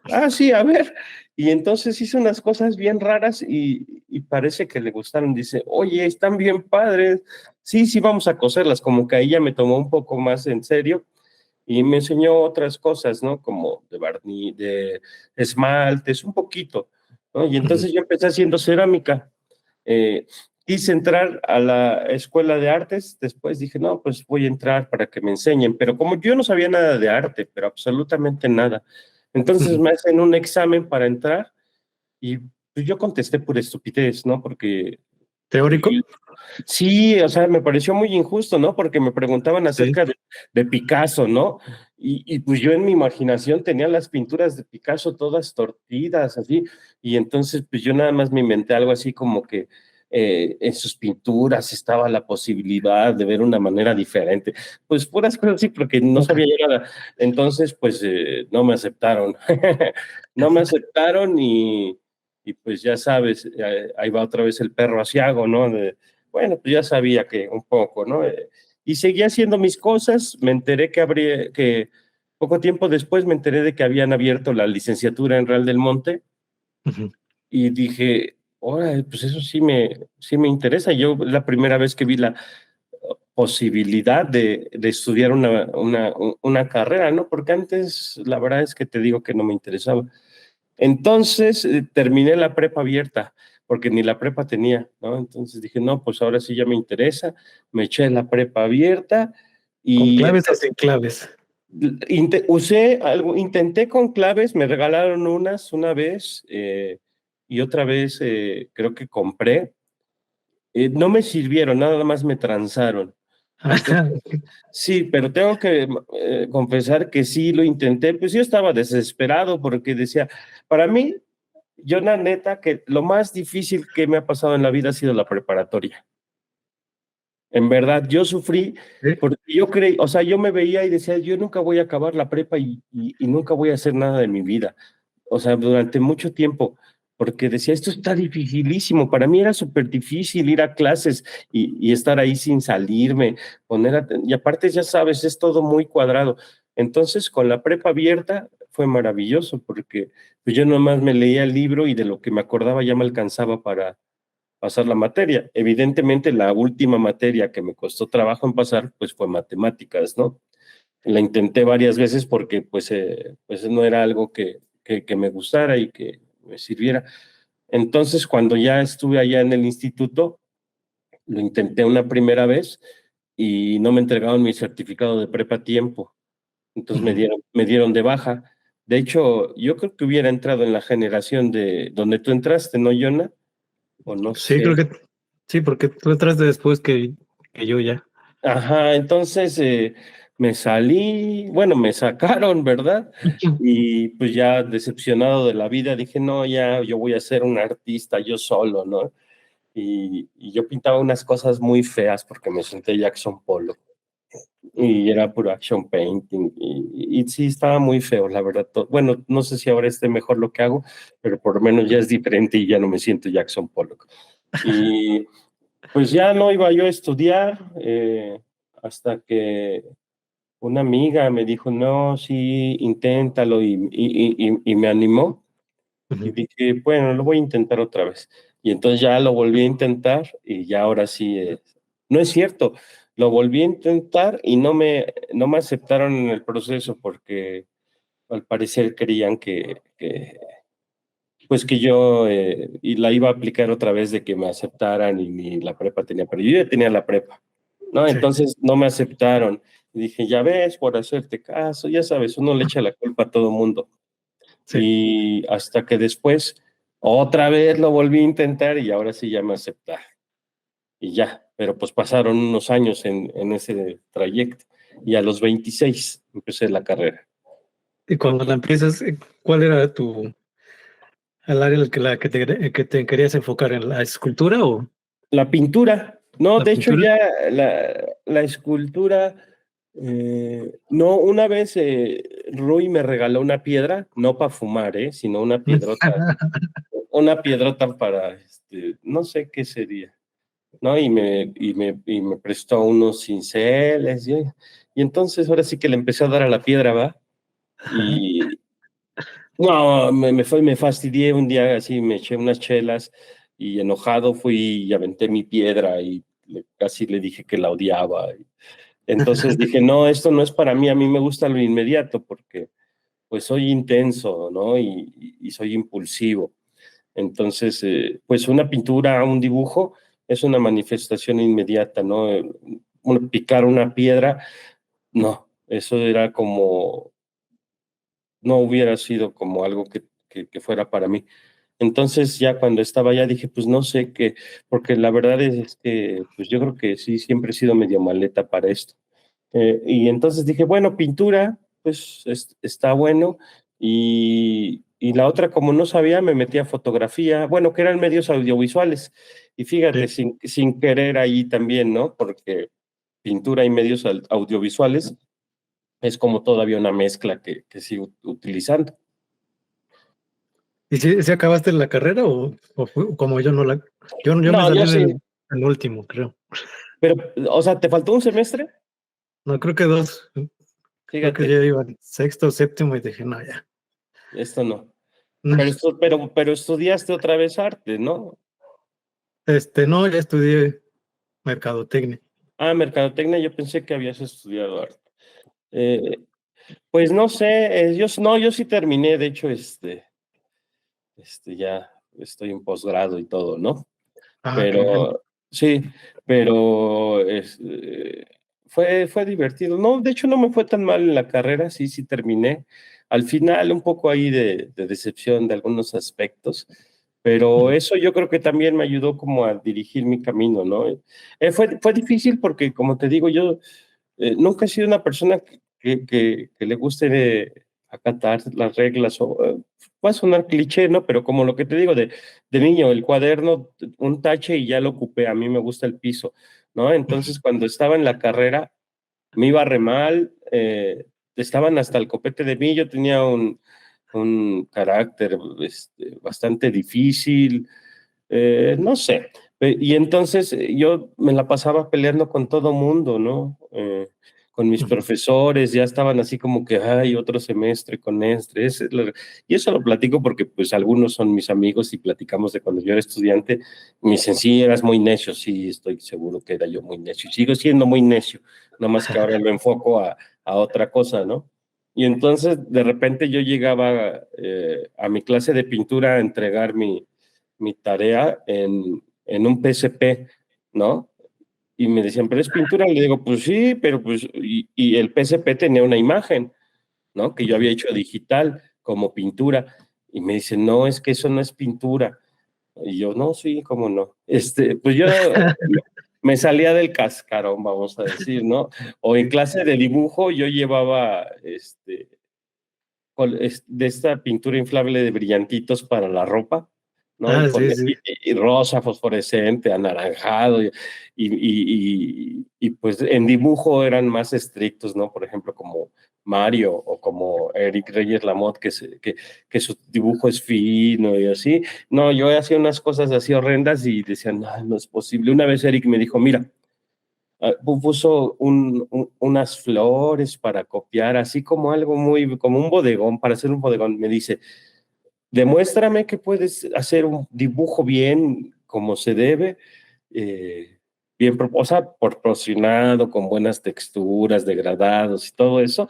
Ah, sí, a ver. Y entonces hizo unas cosas bien raras y parece que le gustaron. Dice, oye, están bien padres. Sí, sí, vamos a coserlas. Como que ahí ya me tomó un poco más en serio y me enseñó otras cosas, ¿no? Como de barniz, de esmaltes, un poquito, ¿no? Y entonces yo empecé haciendo cerámica. Eh, Quise entrar a la escuela de artes, después dije, no, pues voy a entrar para que me enseñen, pero como yo no sabía nada de arte, pero absolutamente nada, entonces me hacen un examen para entrar y pues yo contesté por estupidez, ¿no? Porque ¿Teórico? sí, o sea, me pareció muy injusto, ¿no? Porque me preguntaban Sí. acerca de Picasso, ¿no? Y pues yo en mi imaginación tenía las pinturas de Picasso todas torcidas, así, y entonces pues yo nada más me inventé algo así como que en sus pinturas estaba la posibilidad de ver una manera diferente. Pues puras cosas así, porque no sabía yo nada. Entonces, pues no me aceptaron. No me aceptaron y pues ya sabes, ahí va otra vez el perro asiago, ¿no? Bueno, pues ya sabía que un poco, ¿no? Y seguía haciendo mis cosas, me enteré que poco tiempo después me enteré de que habían abierto la licenciatura en Real del Monte y dije, ahora, pues eso sí me interesa. Yo la primera vez que vi la posibilidad de estudiar una carrera, ¿no? Porque antes la verdad es que te digo que no me interesaba. Entonces terminé la prepa abierta, porque ni la prepa tenía, ¿no? Entonces dije, no, pues ahora sí ya me interesa, me eché la prepa abierta ¿Con y claves o sin claves? usé algo, intenté con claves, me regalaron unas una vez y otra vez creo que compré. No me sirvieron, nada más me transaron. Entonces, sí, pero tengo que confesar que sí lo intenté, pues yo estaba desesperado porque decía, para mí, yo la neta que lo más difícil que me ha pasado en la vida ha sido la preparatoria. En verdad, yo sufrí Sí. porque yo creí, o sea, yo me veía y decía, yo nunca voy a acabar la prepa y nunca voy a hacer nada de mi vida. O sea, durante mucho tiempo, porque decía, esto está dificilísimo. Para mí era súper difícil ir a clases y estar ahí sin salirme, y aparte ya sabes, es todo muy cuadrado. Entonces, con la prepa abierta fue maravilloso porque pues, yo nomás me leía el libro y de lo que me acordaba ya me alcanzaba para pasar la materia. Evidentemente, la última materia que me costó trabajo en pasar, pues fue matemáticas, ¿no? La intenté varias veces porque pues no era algo que me gustara y que me sirviera. Entonces, cuando ya estuve allá en el instituto, lo intenté una primera vez y no me entregaron mi certificado de prepa a tiempo. Entonces me dieron de baja. De hecho, yo creo que hubiera entrado en la generación de donde tú entraste, ¿no, Yona? O no Sí, sé. creo que sí, porque tú entraste después que yo ya. Ajá, entonces me salí, bueno, me sacaron, ¿verdad? Y pues ya decepcionado de la vida, dije, no, ya yo voy a ser un artista yo solo, ¿no? Y yo pintaba unas cosas muy feas porque me senté Jackson Pollock y era puro action painting y sí, estaba muy feo, la verdad. Bueno, no sé si ahora esté mejor lo que hago, pero por lo menos ya es diferente y ya no me siento Jackson Pollock. Y pues ya no iba yo a estudiar hasta que una amiga me dijo, no, sí, inténtalo y me animó y dije, bueno, lo voy a intentar otra vez. Y entonces ya lo volví a intentar y ya ahora sí, no es cierto, lo volví a intentar y no me aceptaron en el proceso porque al parecer creían pues que yo y la iba a aplicar otra vez de que me aceptaran y ni la prepa tenía, pero yo ya tenía la prepa, ¿no? Sí, Entonces no me aceptaron. Y dije, ya ves, por hacerte caso, ya sabes, uno le echa la culpa a todo mundo. sí. Y hasta que después otra vez lo volví a intentar y ahora sí ya me aceptaron. Y ya, pero pues pasaron unos años en ese trayecto y a los 26 empecé la carrera. Y cuando la empiezas, ¿cuál era el área en que te querías enfocar? ¿En la escultura o La pintura, no, la de hecho pintura? ya la escultura No, una vez Rui me regaló una piedra, no para fumar, sino una piedrota para, no sé qué sería, ¿no? Y me prestó unos cinceles, y entonces ahora sí que le empecé a dar a la piedra, ¿va? Y no, me fastidié un día así, me eché unas chelas y enojado fui y aventé mi piedra y casi le dije que la odiaba. Entonces dije, no, esto no es para mí, a mí me gusta lo inmediato porque pues soy intenso, ¿no? Y soy impulsivo. Entonces, pues una pintura, un dibujo es una manifestación inmediata, ¿no? Picar una piedra, no, eso era como, no hubiera sido como algo que fuera para mí. Entonces ya cuando estaba allá dije, pues no sé qué, porque la verdad es que, pues yo creo que sí, siempre he sido medio maleta para esto. Y entonces dije, bueno, pintura, pues está bueno. Y la otra, como no sabía, me metí a fotografía, bueno, que eran medios audiovisuales. Y fíjate, Sí. sin querer ahí también, ¿no? Porque pintura y medios audiovisuales es como todavía una mezcla que sigo utilizando. ¿Y si acabaste la carrera o como yo no la... Yo me No, yo salí sí, del último, creo. pero, o sea, ¿te faltó un semestre? No, creo que dos. Creo que Fíjate, ya iba en sexto, séptimo y dije, no, ya. esto no. Pero estudiaste otra vez arte, ¿no? No, ya estudié mercadotecnia. Ah, mercadotecnia, yo pensé que habías estudiado arte. Eh, pues no sé, yo sí terminé, de hecho, ya estoy en posgrado y todo, ¿no? Ah, qué bien. Pero sí, pero fue divertido. No, de hecho no me fue tan mal en la carrera, sí terminé. Al final un poco ahí de decepción de algunos aspectos, pero eso yo creo que también me ayudó como a dirigir mi camino, ¿no? Fue difícil porque, como te digo, yo nunca he sido una persona que le guste acatar las reglas va a sonar cliché, ¿no? Pero como lo que te digo de niño, el cuaderno, un tache y ya lo ocupé, a mí me gusta el piso, ¿no? Entonces cuando estaba en la carrera me iba re mal, estaban hasta el copete de mí, yo tenía un carácter bastante difícil, no sé. Y entonces yo me la pasaba peleando con todo mundo, ¿no? Con mis profesores, ya estaban así como que, ay, otro semestre con y eso lo platico porque pues algunos son mis amigos y platicamos de cuando yo era estudiante. Me dicen, sí, eras muy necio, sí, estoy seguro que era yo muy necio. Y sigo siendo muy necio, nada más que ahora lo enfoco a otra cosa, ¿no? Y entonces de repente yo llegaba a mi clase de pintura a entregar mi tarea en un PSP, ¿no? Y me decían, pero es pintura. Le digo, pues sí, pero pues, y el PSP tenía una imagen, ¿no? Que yo había hecho digital como pintura. Y me dicen, no, es que eso no es pintura. Y yo, no, sí, cómo no. Pues yo me salía del cascarón, vamos a decir, ¿no? O en clase de dibujo yo llevaba, de esta pintura inflable de brillantitos para la ropa, ¿no? Ah, sí, sí. Y rosa, fosforescente, anaranjado, pues en dibujo eran más estrictos, ¿no? Por ejemplo, como Mario o como Eric Reyes Lamotte, que su dibujo es fino y así. No, yo hacía unas cosas así horrendas y decían, no, no es posible. Una vez Eric me dijo, mira, puso unas flores para copiar, así como algo muy, como un bodegón, para hacer un bodegón. Me dice, demuéstrame que puedes hacer un dibujo bien, como se debe, bien, o sea, proporcionado, con buenas texturas, degradados y todo eso.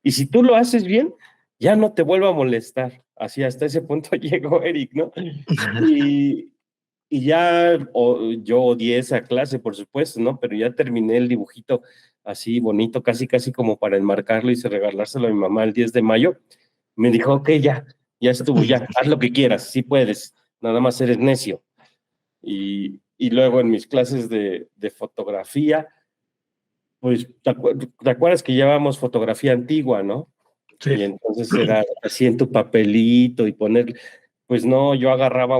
Y si tú lo haces bien, ya no te vuelvo a molestar. Así hasta ese punto llegó Eric, ¿no? Y, y ya yo odié esa clase, por supuesto, ¿no? Pero ya terminé el dibujito así bonito, casi, casi como para enmarcarlo y regalárselo a mi mamá el 10 de mayo. Me dijo, ok, ya estuvo, ya, haz lo que quieras, sí puedes, nada más eres necio. Y luego en mis clases de fotografía, pues, ¿te acuerdas que llevábamos fotografía antigua, no? Sí. Y entonces era así en tu papelito y poner, pues no, yo agarraba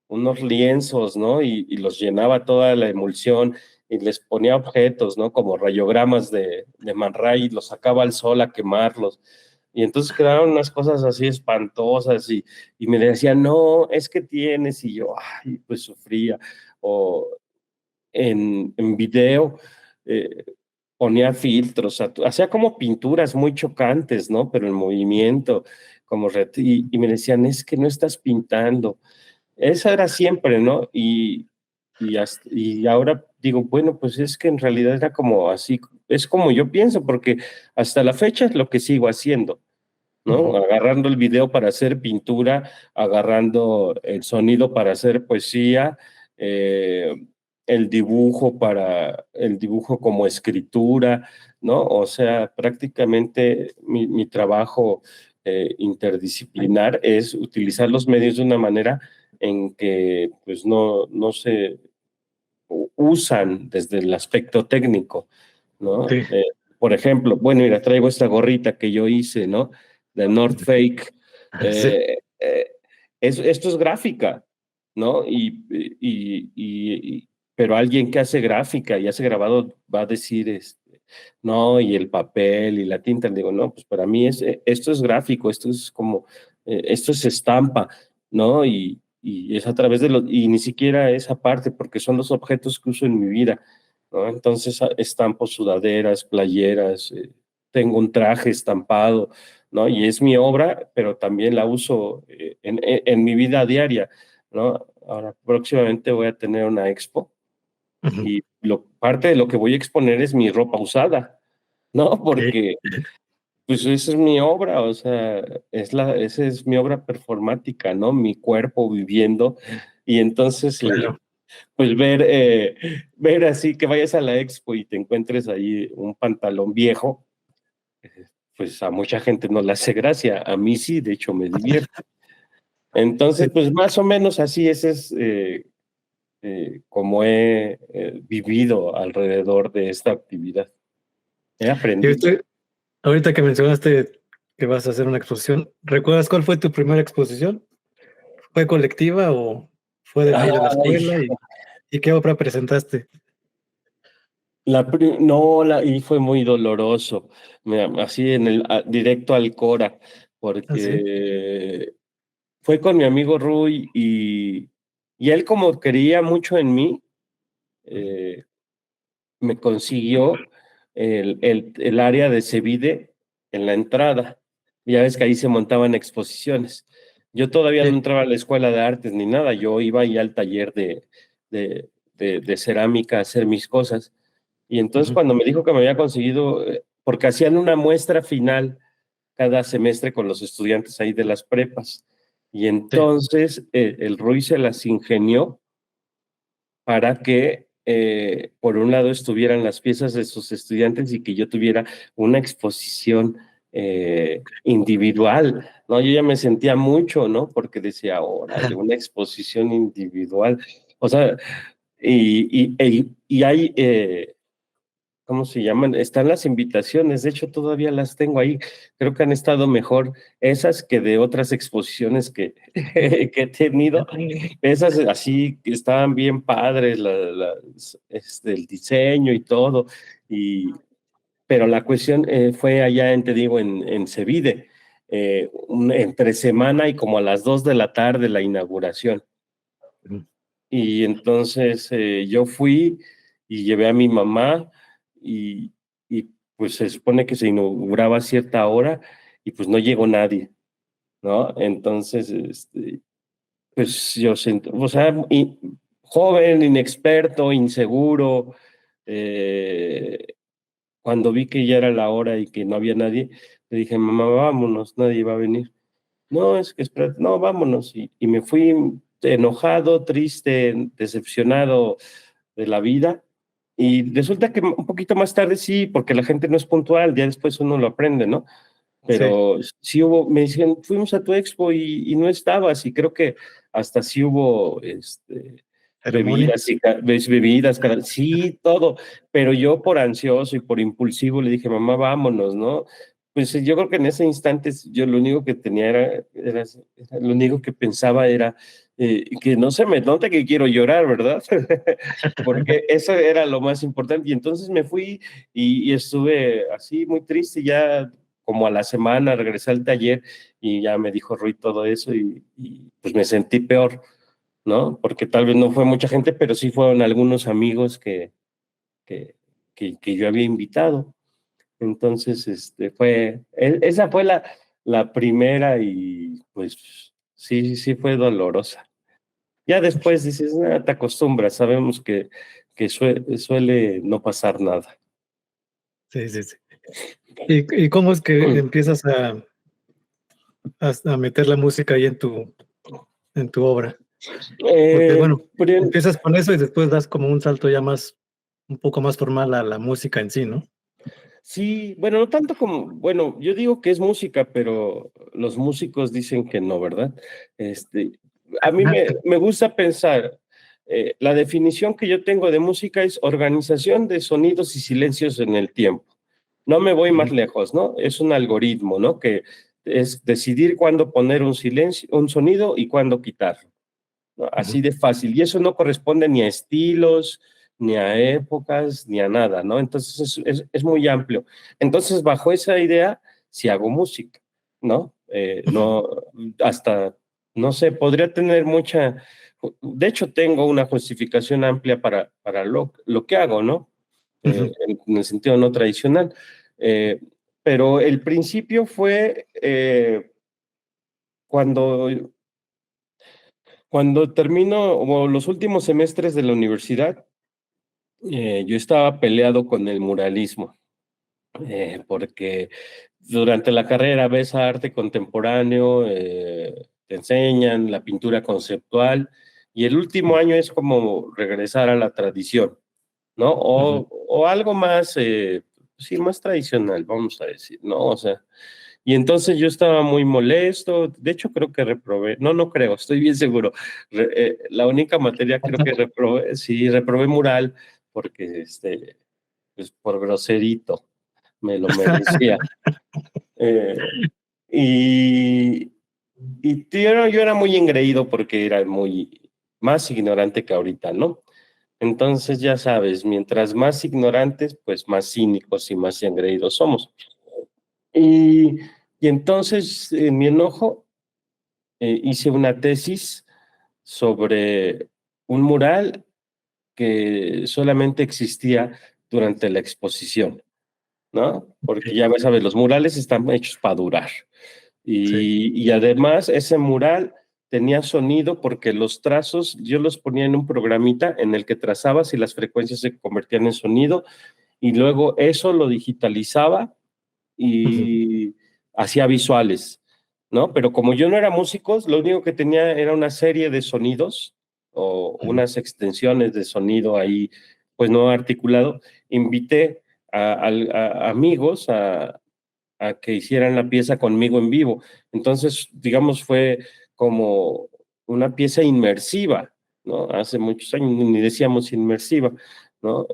unos lienzos, ¿no? Y los llenaba toda la emulsión y les ponía objetos, ¿no? Como rayogramas de Man Ray, y los sacaba al sol a quemarlos. Y entonces quedaron unas cosas así espantosas y me decían, no, es que tienes, y yo, ay, pues sufría. O en video ponía filtros, hacía como pinturas muy chocantes, ¿no? Pero en movimiento, como y me decían, es que no estás pintando. Esa era siempre, ¿no? Y ahora digo, bueno, pues es que en realidad era como así, es como yo pienso, porque hasta la fecha es lo que sigo haciendo, ¿no? Agarrando el video para hacer pintura, agarrando el sonido para hacer poesía, el dibujo como escritura, ¿no? O sea, prácticamente mi trabajo interdisciplinar es utilizar los medios de una manera en que pues no se usan desde el aspecto técnico, ¿no? Sí, Por ejemplo, bueno, mira, traigo esta gorrita que yo hice, ¿no? De North Fake. sí, Esto es gráfica, ¿no? Pero alguien que hace gráfica y hace grabado va a decir, no, y el papel y la tinta. Le digo, no, pues para mí esto es gráfico, esto es como, esto es estampa, ¿no? Y es a través de y ni siquiera esa parte, porque son los objetos que uso en mi vida, ¿no? Entonces estampo sudaderas, playeras, tengo un traje estampado, ¿no? Y es mi obra, pero también la uso en mi vida diaria, ¿no? Ahora próximamente voy a tener una expo y parte de lo que voy a exponer es mi ropa usada, ¿no? sí, Porque pues esa es mi obra, o sea, esa es mi obra performática, ¿no? Mi cuerpo viviendo. Y entonces, claro. pues ver así que vayas a la expo y te encuentres ahí un pantalón viejo, pues a mucha gente no le hace gracia, a mí sí, de hecho me divierte. Entonces, Sí. pues más o menos así ese es como he vivido alrededor de esta actividad. He Y aprendido. ahorita que mencionaste que vas a hacer una exposición, ¿recuerdas cuál fue tu primera exposición? ¿Fue colectiva o fue de ahí de la Ay, escuela? ¿Y qué obra presentaste? no, y fue muy doloroso, así directo al Cora, ¿Ah, sí? porque fue con mi amigo Rui y él como creía mucho en mí, eh, me consiguió el área de Cevide en la entrada. Ya ves que ahí se montaban exposiciones. Yo todavía no Sí. entraba a la escuela de artes ni nada, yo iba ahí al taller de, de cerámica a hacer mis cosas. Y entonces Ujú. cuando me dijo que me había conseguido, porque hacían una muestra final cada semestre con los estudiantes ahí de las prepas. Y Sí. entonces el Rui se las ingenió para que, por un lado, estuvieran las piezas de sus estudiantes y que yo tuviera una exposición individual, ¿no? Yo ya me sentía mucho, ¿no? Porque decía, órale, una exposición individual. O sea, y hay, ¿cómo se llaman? Están las invitaciones, de hecho todavía las tengo ahí. Creo que han estado mejor esas que de otras exposiciones que he tenido. Esas así que estaban bien padres, el diseño y todo. Pero la cuestión fue allá, te digo, en Cevide, entre semana y como a las 2 de la tarde la inauguración. Ujú. Y entonces yo fui y llevé a mi mamá y pues se supone que se inauguraba a cierta hora y pues no llegó nadie, ¿no? Entonces, pues yo siento, o sea, joven, inexperto, inseguro, eh, cuando vi que ya era la hora y que no había nadie, le dije, mamá, vámonos, nadie va a venir. No, es que espera, no, vámonos. Y me fui enojado, triste, decepcionado de la vida. Y resulta que un poquito más tarde sí, porque la gente no es puntual, ya después uno lo aprende, ¿no? Sí. Pero sí hubo, me decían, fuimos a tu expo y no estabas, y creo que hasta sí hubo Ceremonia. bebidas, sí, todo. Pero yo por ansioso y por impulsivo le dije, mamá, vámonos, ¿no? Pues yo creo que en ese instante yo lo único que tenía lo único que pensaba era que no se me note que quiero llorar, ¿verdad? Porque eso era lo más importante. Y entonces me fui y estuve así muy triste. Ya como a la semana regresé al taller y ya me dijo Rui todo eso y pues me sentí peor, ¿no? Porque tal vez no fue mucha gente, pero sí fueron algunos amigos que, que yo había invitado. Entonces, esa fue la primera y pues sí, sí fue dolorosa. Ya después dices, "Ah, te acostumbras, sabemos que suele no pasar nada". Sí, sí, sí. ¿Y cómo es que empiezas a meter la música ahí en tu obra? Porque, Eh, bueno, pero empiezas con eso y después das como un salto ya más, un poco más formal a la música en sí, ¿no? sí, bueno, no tanto como, bueno, yo digo que es música, pero los músicos dicen que no, ¿verdad? Este, a mí me gusta pensar, la definición que yo tengo de música es organización de sonidos y silencios en el tiempo. No me voy más Ujú, lejos, ¿no? Es un algoritmo, ¿no? Que es decidir cuándo poner un silencio, un sonido y cuándo quitarlo, ¿no? ujú. Así de fácil. Y eso no corresponde ni a estilos, ni a épocas, ni a nada, ¿no? Entonces es muy amplio. Entonces, bajo esa idea, si hago música, ¿no? No, hasta, no sé, podría tener mucha, de hecho, tengo una justificación amplia para lo que hago, ¿no? Ujú. En el sentido no tradicional. Eh, pero el principio fue cuando cuando termino o los últimos semestres de la universidad, yo estaba peleado con el muralismo, porque durante la carrera ves arte contemporáneo, te enseñan la pintura conceptual, y el último año es como regresar a la tradición, ¿no? Ujú. O algo más, sí, más tradicional, vamos a decir, ¿no? O sea, y entonces yo estaba muy molesto, de hecho creo que reprobé, no, no creo, estoy bien seguro. La única materia creo que reprobé, sí, reprobé mural, porque pues por groserito, me lo merecía. Eh, y yo era muy engreído porque era muy más ignorante que ahorita, ¿no? Entonces ya sabes, mientras más ignorantes, pues más cínicos y más engreídos somos. Y, y entonces, en mi enojo, hice una tesis sobre un mural que solamente existía durante la exposición, ¿no? Porque Ok, ya sabes, los murales están hechos para durar. sí. Y además, ese mural tenía sonido porque los trazos yo los ponía en un programita en el que trazabas y las frecuencias se convertían en sonido y luego eso lo digitalizaba Ujú, y hacía visuales, ¿no? Pero como yo no era músico, lo único que tenía era una serie de sonidos o ujú. unas extensiones de sonido ahí, pues no articulado. Invité a amigos a que hicieran la pieza conmigo en vivo. Entonces, digamos, fue como una pieza inmersiva, ¿no? Hace muchos años ni decíamos inmersiva, ¿no?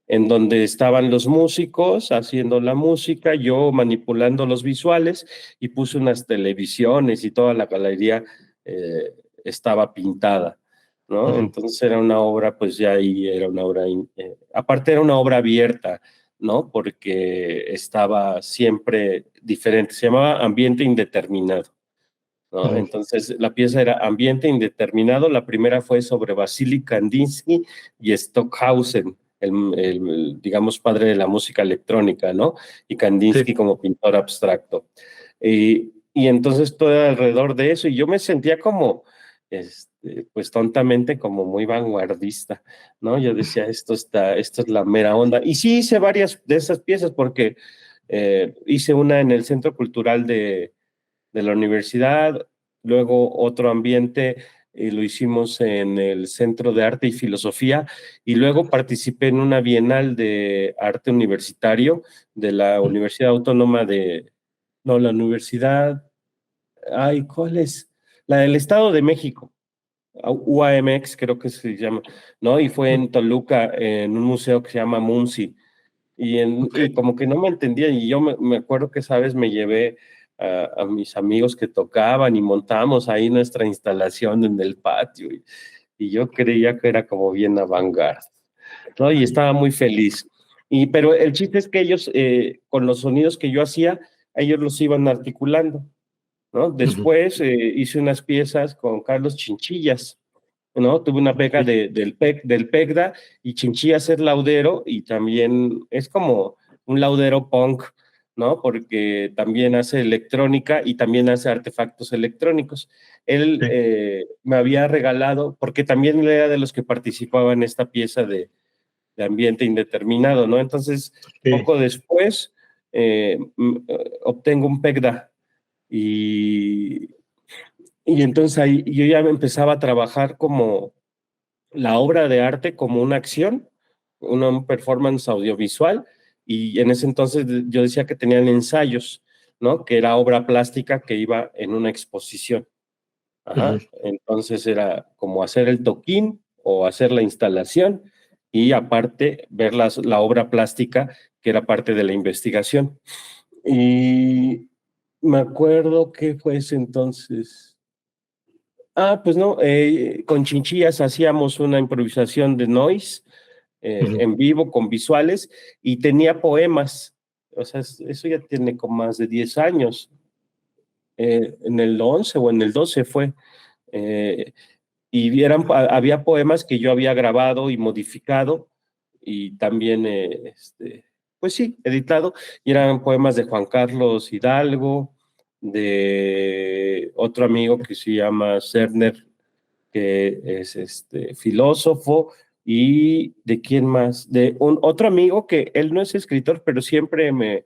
En donde estaban los músicos haciendo la música, yo manipulando los visuales y puse unas televisiones y toda la galería eh, estaba pintada, ¿no? Ujú. Entonces era una obra, pues ya ahí era una obra, aparte era una obra abierta, ¿no? Porque estaba siempre diferente, se llamaba Ambiente Indeterminado. ¿No? Ujú. Entonces, la pieza era Ambiente Indeterminado. La primera fue sobre Vasily Kandinsky y Stockhausen, digamos, padre de la música electrónica, ¿no? Y Sí. Kandinsky como pintor abstracto. Y entonces todo alrededor de eso, y yo me sentía como, pues tontamente como muy vanguardista, ¿no? Yo decía, esto es la mera onda. Y sí hice varias de esas piezas porque hice una en el Centro Cultural de la universidad, luego otro ambiente lo hicimos en el Centro de Arte y Filosofía y luego participé en una bienal de arte universitario de la Universidad Autónoma no, la Universidad, ay, ¿cuál es? La del Estado de México, UAMX creo que se llama, ¿no? Y fue en Toluca, en un museo que se llama MUNCI, y como que no me entendían, y yo me acuerdo que esa vez me llevé a mis amigos que tocaban y montamos ahí nuestra instalación en el patio, y yo creía que era como bien avant-garde, ¿no? Y estaba muy feliz. Pero el chiste es que ellos, con los sonidos que yo hacía, ellos los iban articulando, ¿no? Después hice unas piezas con Carlos Chinchillas, ¿no? Tuve una beca del PECDA, y Chinchillas es laudero y también es como un laudero punk, ¿no? Porque también hace electrónica y también hace artefactos electrónicos. Él Sí. me había regalado, porque también él era de los que participaba en esta pieza de ambiente indeterminado, ¿no? Entonces, Sí. poco después, obtengo un PECDA, y entonces ahí yo ya me empezaba a trabajar como la obra de arte como una acción, una performance audiovisual, y en ese entonces yo decía que tenían ensayos, ¿no? Que era obra plástica que iba en una exposición. Ajá. Entonces era como hacer el toquín o hacer la instalación, y aparte ver la obra plástica que era parte de la investigación. Y me acuerdo que fue ese entonces. Pues no, con Chinchillas hacíamos una improvisación de noise en vivo con visuales, y tenía poemas. O sea, eso ya tiene como más de 10 años. En el 11 o en el 12 fue. Eh, y había poemas que yo había grabado y modificado, y también, pues sí, editado, y eran poemas de Juan Carlos Hidalgo, de otro amigo que se llama Cerner, que es filósofo, y de quién más, de otro amigo que él no es escritor, pero siempre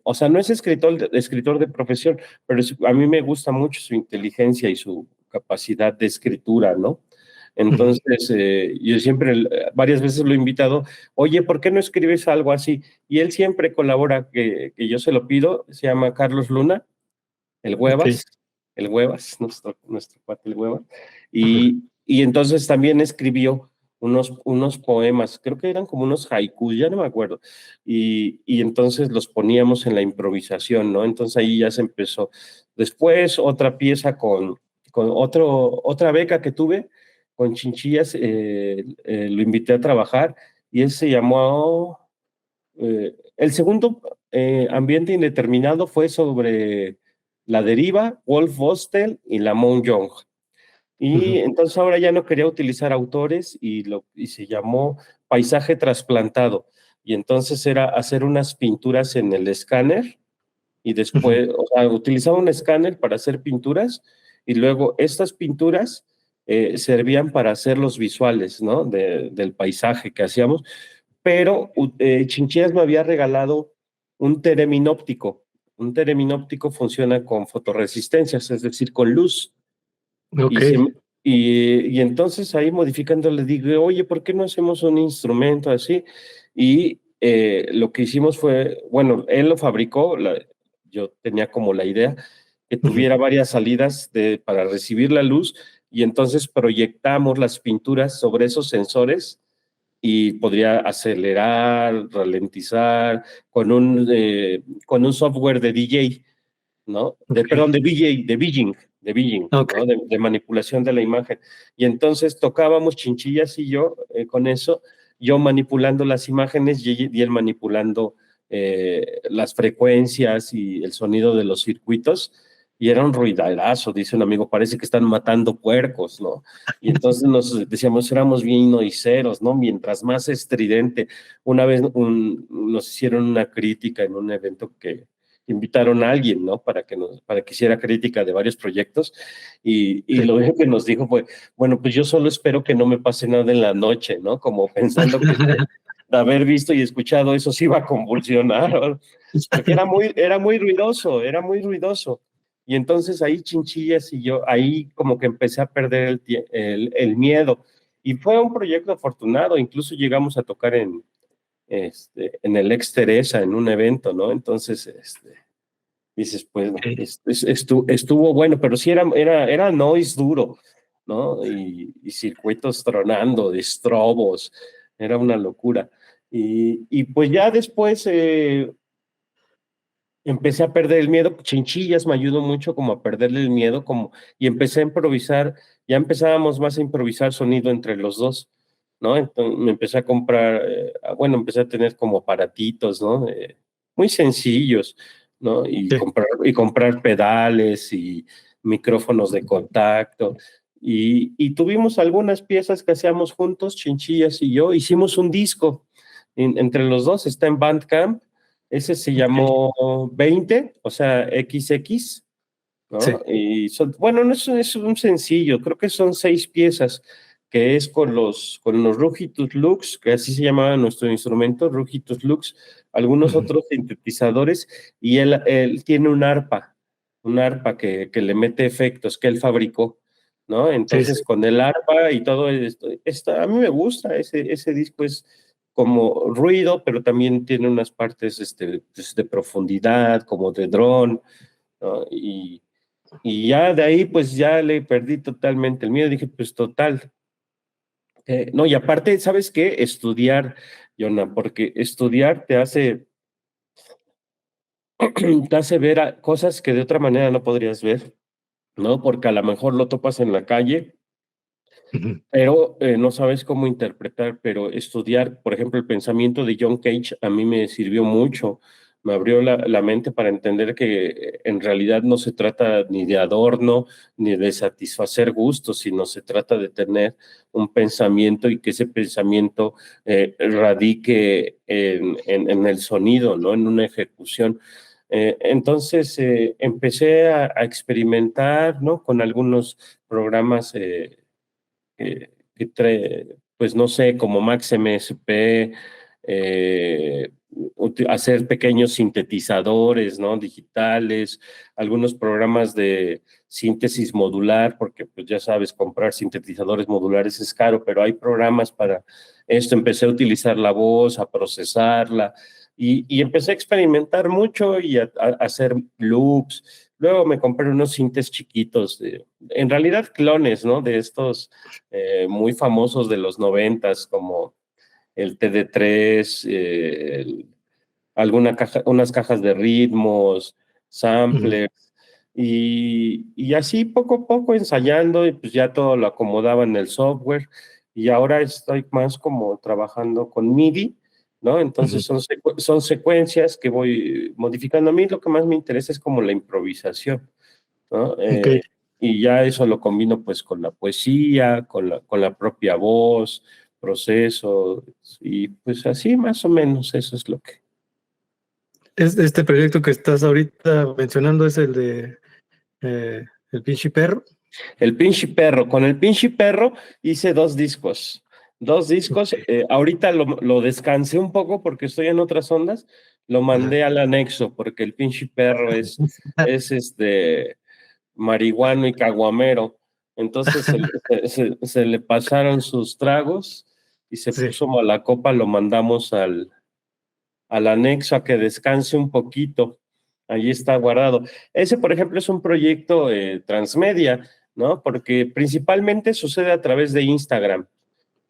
o sea, no es escritor de profesión, pero a mí me gusta mucho su inteligencia y su capacidad de escritura, ¿no? Entonces, yo siempre, varias veces lo he invitado, oye, ¿por qué no escribes algo así? Y él siempre colabora, que yo se lo pido. Se llama Carlos Luna, el Okay. Huevas, nuestro cuate el Huevas, y entonces también escribió unos poemas, creo que eran como unos haikus, ya no me acuerdo, y entonces los poníamos en la improvisación, ¿no? Entonces ahí ya se empezó. Después otra pieza con otra beca que tuve, con Chinchillas, lo invité a trabajar, y él se llamó, el segundo ambiente indeterminado fue sobre La Deriva, Wolf Bostel y Lamont Young. Y entonces ahora ya no quería utilizar autores, y se llamó Paisaje Trasplantado. Y entonces era hacer unas pinturas en el escáner, y después, o sea, utilizaba un escáner para hacer pinturas, y luego estas pinturas servían para hacer los visuales, ¿no? Del paisaje que hacíamos, pero Chinchillas me había regalado un tereminóptico. Un tereminóptico funciona con fotorresistencias, es decir, con luz. Y, se, Okay. y entonces ahí modificando le digo, oye, ¿por qué no hacemos un instrumento así? Y lo que hicimos fue, bueno, él lo fabricó, yo tenía como la idea que tuviera varias salidas para recibir la luz, y entonces proyectamos las pinturas sobre esos sensores, y podría acelerar, ralentizar con un software de DJ, ¿no? Okay. Perdón, de Beijing, Okay. ¿no? De manipulación de la imagen. Y entonces tocábamos Chinchillas y yo con eso, yo manipulando las imágenes, y él manipulando las frecuencias y el sonido de los circuitos, y era un ruidalazo, dice un amigo, parece que están matando puercos, ¿no? Y entonces nos decíamos, éramos bien noiseros, ¿no? Mientras más estridente. Una vez nos hicieron una crítica en un evento que invitaron a alguien, ¿no? Para que hiciera crítica de varios proyectos, y Sí. lo único que nos dijo fue, bueno, pues yo solo espero que no me pase nada en la noche, ¿no? Como pensando que de haber visto y escuchado eso se iba a convulsionar, ¿no? Porque era muy ruidoso, era muy ruidoso. Y entonces ahí Chinchillas y yo, ahí como que empecé a perder el miedo. Y fue un proyecto afortunado, incluso llegamos a tocar en el Ex Teresa, en un evento, ¿no? Entonces, dices, pues, Okay. estuvo bueno, pero sí era noise duro, ¿no? Y circuitos tronando, de estrobos, era una locura. Y pues ya después empecé a perder el miedo. Chinchillas me ayudó mucho como a perderle el miedo, y empecé a improvisar. Ya empezábamos más a improvisar sonido entre los dos, ¿no? Entonces me empecé a comprar, bueno, empecé a tener como aparatitos, ¿no? Muy sencillos, ¿no? Sí. Y comprar pedales y micrófonos de contacto. Y tuvimos algunas piezas que hacíamos juntos, Chinchillas y yo. Hicimos un disco entre los dos, está en Bandcamp. Ese se llamó 20, o sea, XX, Sí. ¿no? Y bueno, no es un sencillo, creo que son 6 piezas, que es con los Rugitus Lux, que así se llamaba nuestro instrumento, Rugitus Lux, algunos otros sintetizadores, y él tiene un arpa que le mete efectos que él fabricó, ¿no? Sí, Entonces, sí. con el arpa y todo esto, a mí me gusta, ese disco es como ruido, pero también tiene unas partes pues, de profundidad, como de drone, ¿no? Y ya de ahí, pues ya le perdí totalmente el miedo. Dije, pues total. No, y aparte, ¿sabes qué? Estudiar, Yona, porque estudiar te hace ver cosas que de otra manera no podrías ver, ¿no? Porque a lo mejor lo topas en la calle, Ujú. pero no sabes cómo interpretar. Pero estudiar, por ejemplo, el pensamiento de John Cage a mí me sirvió mucho. Me abrió la mente para entender que en realidad no se trata ni de adorno ni de satisfacer gustos, sino se trata de tener un pensamiento y que ese pensamiento radique en el sonido, ¿no? En una ejecución. Entonces empecé a experimentar, ¿no? Con algunos programas que trae, pues no sé, como Max MSP, hacer pequeños sintetizadores, ¿no? Digitales, algunos programas de síntesis modular, porque pues ya sabes, comprar sintetizadores modulares es caro, pero hay programas para esto. Empecé a utilizar la voz, a procesarla, y empecé a experimentar mucho y a hacer loops. Luego me compré unos sintes chiquitos, en realidad clones, ¿no? De estos muy famosos de los 90, como el TD3, unas cajas de ritmos, Ujú. samplers, y así poco a poco ensayando, y pues ya todo lo acomodaba en el software, y ahora estoy más como trabajando con MIDI, ¿no? Entonces Ujú. son secuencias que voy modificando. A mí lo que más me interesa es como la improvisación, ¿no? Ok. Y ya eso lo combino pues con la poesía, con la propia voz, proceso, y pues así más o menos eso es lo que... Este proyecto que estás ahorita mencionando es el de El Pinche Perro. El Pinche Perro, con el Pinche Perro hice 2 discos. Ok. Ahorita lo descansé un poco porque estoy en otras ondas, lo Ajá. mandé al anexo porque el Pinche Perro es marihuano y caguamero. Entonces se le pasaron sus tragos y se Sí. puso mala copa. Lo mandamos al anexo a que descanse un poquito. Allí está guardado. Ese, por ejemplo, es un proyecto transmedia, ¿no? Porque principalmente sucede a través de Instagram.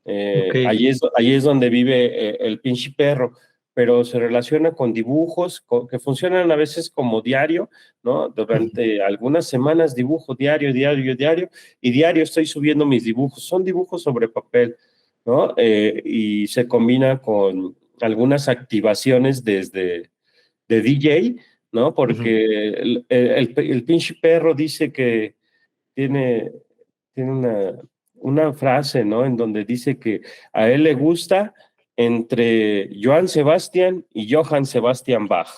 Ok. Ahí es donde vive el Pinche Perro, pero se relaciona con dibujos que funcionan a veces como diario, ¿no? Ujú. Durante algunas semanas dibujo diario, diario, diario, y diario estoy subiendo mis dibujos. Son dibujos sobre papel, ¿no? Y se combina con algunas activaciones de DJ, ¿no? Ujú. Porque el Pinche Perro dice que tiene, tiene una frase, ¿no? En donde dice que a él le gusta entre Johann Sebastian y Johann Sebastian Bach,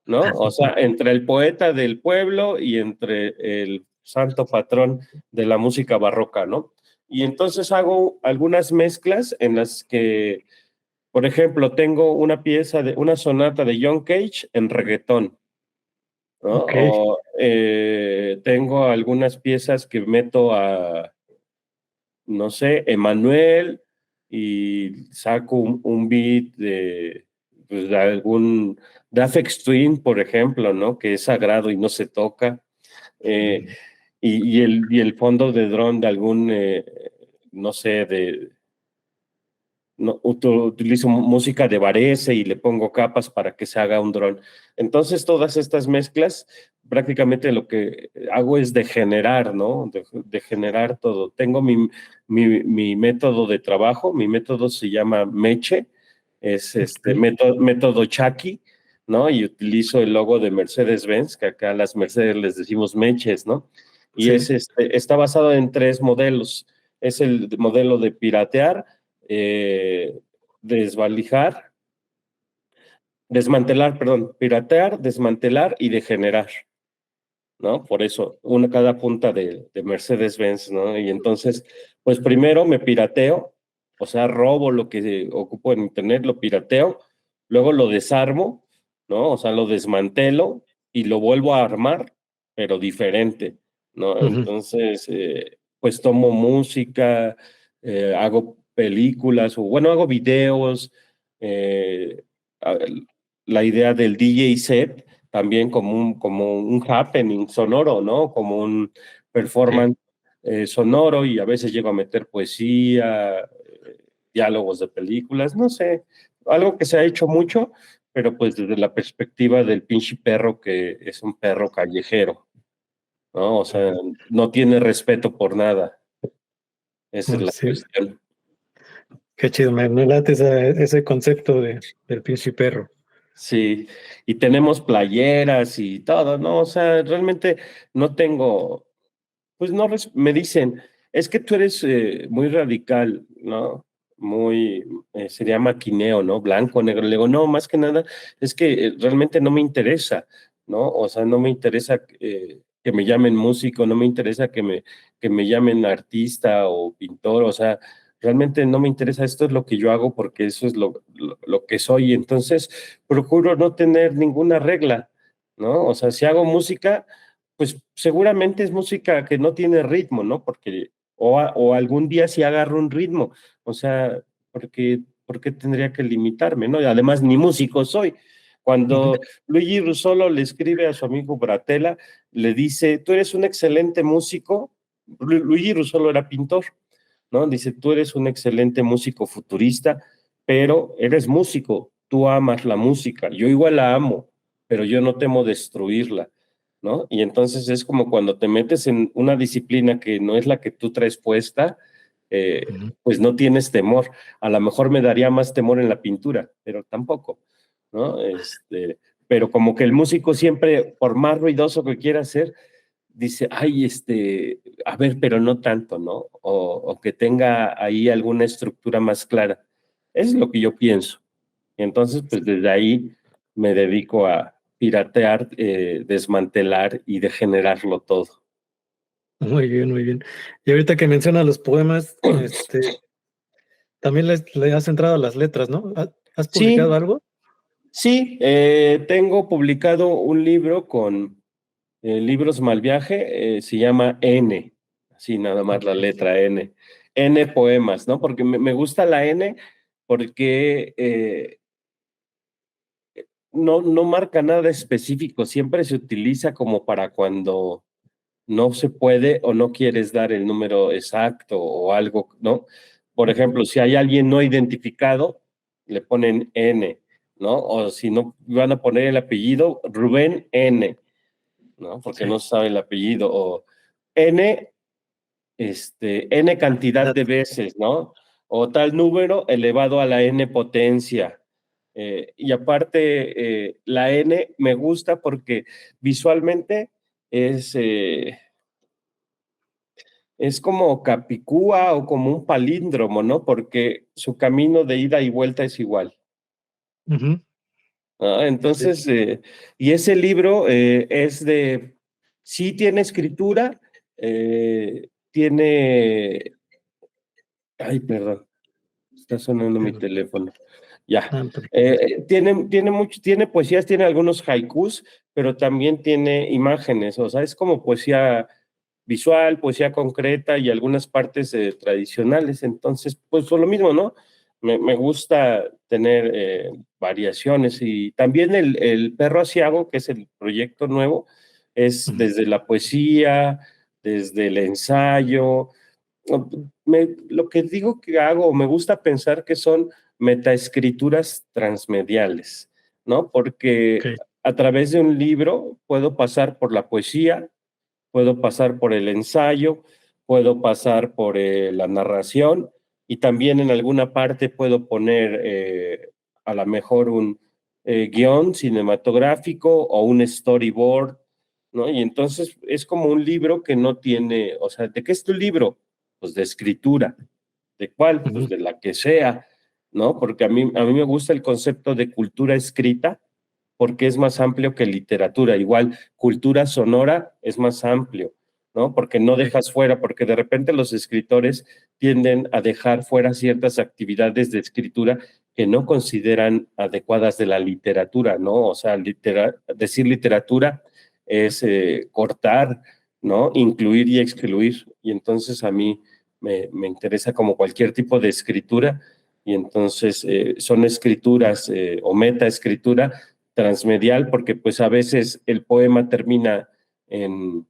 ¿no? O sea, entre el poeta del pueblo y entre el santo patrón de la música barroca, ¿no? Y entonces hago algunas mezclas en las que, por ejemplo, tengo una sonata de John Cage en reggaetón, ¿no? Ok. O tengo algunas piezas que meto no sé, Emanuel, y saco un beat pues, de Aphex Twin, por ejemplo, ¿no? Que es sagrado y no se toca. Eh, Ujú. y el fondo de dron de algún, no sé, no, utilizo música de Varese y le pongo capas para que se haga un dron. Entonces, todas estas mezclas, prácticamente lo que hago es degenerar, ¿no? Degenerar todo. Tengo mi método de trabajo, mi método se llama Meche, es método Chucky, ¿no? Y utilizo el logo de Mercedes-Benz, que acá a las Mercedes les decimos Meches, ¿no? Y está basado en 3 modelos. Es el modelo de piratear, desmantelar, perdón, piratear, desmantelar y degenerar, ¿no? Por eso, cada punta de Mercedes-Benz, ¿no? Y entonces, pues primero me pirateo, o sea, robo lo que ocupo en internet, lo pirateo, luego lo desarmo, ¿no? O sea, lo desmantelo y lo vuelvo a armar, pero diferente, ¿no? Entonces, pues tomo música, hago películas, o bueno, hago videos, la idea del DJ set, también como un happening sonoro, ¿no? Como un performance sonoro, y a veces llego a meter poesía, diálogos de películas, no sé, algo que se ha hecho mucho, pero pues desde la perspectiva del pinche perro que es un perro callejero, ¿no? O sea, no tiene respeto por nada. Esa es la cuestión. Qué chido, me late ese concepto del pinche perro. Sí, y tenemos playeras y todo, ¿no? O sea, realmente no tengo, pues no, me dicen, es que tú eres muy radical, ¿no? Muy, sería maquineo, ¿no? Blanco, negro. Le digo, no, más que nada, es que realmente no me interesa, ¿no? O sea, no me interesa que me llamen músico, no me interesa que me llamen artista o pintor, o sea, realmente no me interesa, esto es lo que yo hago porque eso es lo que soy, entonces procuro no tener ninguna regla, ¿no? O sea, si hago música, pues seguramente es música que no tiene ritmo, ¿no? Porque, o algún día sí agarro un ritmo, o sea, ¿por qué tendría que limitarme, no? Y además, ni músico soy. Cuando Luigi Russolo le escribe a su amigo Bratella, le dice, tú eres un excelente músico. Luigi Russolo era pintor, ¿no? Dice, tú eres un excelente músico futurista, pero eres músico, tú amas la música, yo igual la amo, pero yo no temo destruirla, ¿no? Y entonces es como cuando te metes en una disciplina que no es la que tú traes puesta, pues no tienes temor. A lo mejor me daría más temor en la pintura, pero tampoco, ¿no? Pero como que el músico siempre, por más ruidoso que quiera ser, dice, ay, a ver, pero no tanto, ¿no? O que tenga ahí alguna estructura más clara. Es lo que yo pienso. Entonces, pues desde ahí me dedico a piratear, desmantelar y degenerarlo todo. Muy bien, muy bien. Y ahorita que menciona los poemas, también le has entrado a las letras, ¿no? ¿Has publicado Sí, algo? sí, tengo publicado un libro con Libros Mal Viaje, se llama N, así nada más la letra N. N poemas, ¿no? Porque me gusta la N porque no marca nada específico, siempre se utiliza como para cuando no se puede o no quieres dar el número exacto o algo, ¿no? Por ejemplo, si hay alguien no identificado, le ponen N, ¿no? O si no van a poner el apellido, Rubén N, ¿no? Porque no sabe el apellido, o N, N cantidad de veces, ¿no? O tal número elevado a la N potencia. Y aparte, la N me gusta porque visualmente es como Capicúa o como un palíndromo, ¿no? Porque su camino de ida y vuelta es igual. Entonces, y ese libro sí tiene escritura, ay, perdón, está sonando mi teléfono. Ya. Tiene poesías, tiene algunos haikus, pero también tiene imágenes, o sea, es como poesía visual, poesía concreta y algunas partes tradicionales. Entonces, pues por lo mismo, ¿no? Me gusta tener variaciones, y también el Perro Asiago, que es el proyecto nuevo, es desde la poesía, desde el ensayo, lo que digo que hago, me gusta pensar que son metaescrituras transmediales, ¿no? Porque Ok. a través de un libro puedo pasar por la poesía, puedo pasar por el ensayo, puedo pasar por la narración y también en alguna parte puedo poner a lo mejor un guión cinematográfico o un storyboard, ¿no? Y entonces es como un libro que no tiene, o sea, ¿de qué es tu libro? Pues de escritura. ¿De cuál? Pues Ujú. de la que sea, ¿no? Porque a mí me gusta el concepto de cultura escrita porque es más amplio que literatura. Igual, cultura sonora es más amplio, ¿no? Porque no Sí. dejas fuera, porque de repente los escritores tienden a dejar fuera ciertas actividades de escritura que no consideran adecuadas de la literatura, ¿no? O sea, decir literatura es cortar, ¿no? Incluir y excluir. Y entonces a mí me interesa como cualquier tipo de escritura, y entonces son escrituras o metaescritura transmedial, porque pues a veces el poema termina en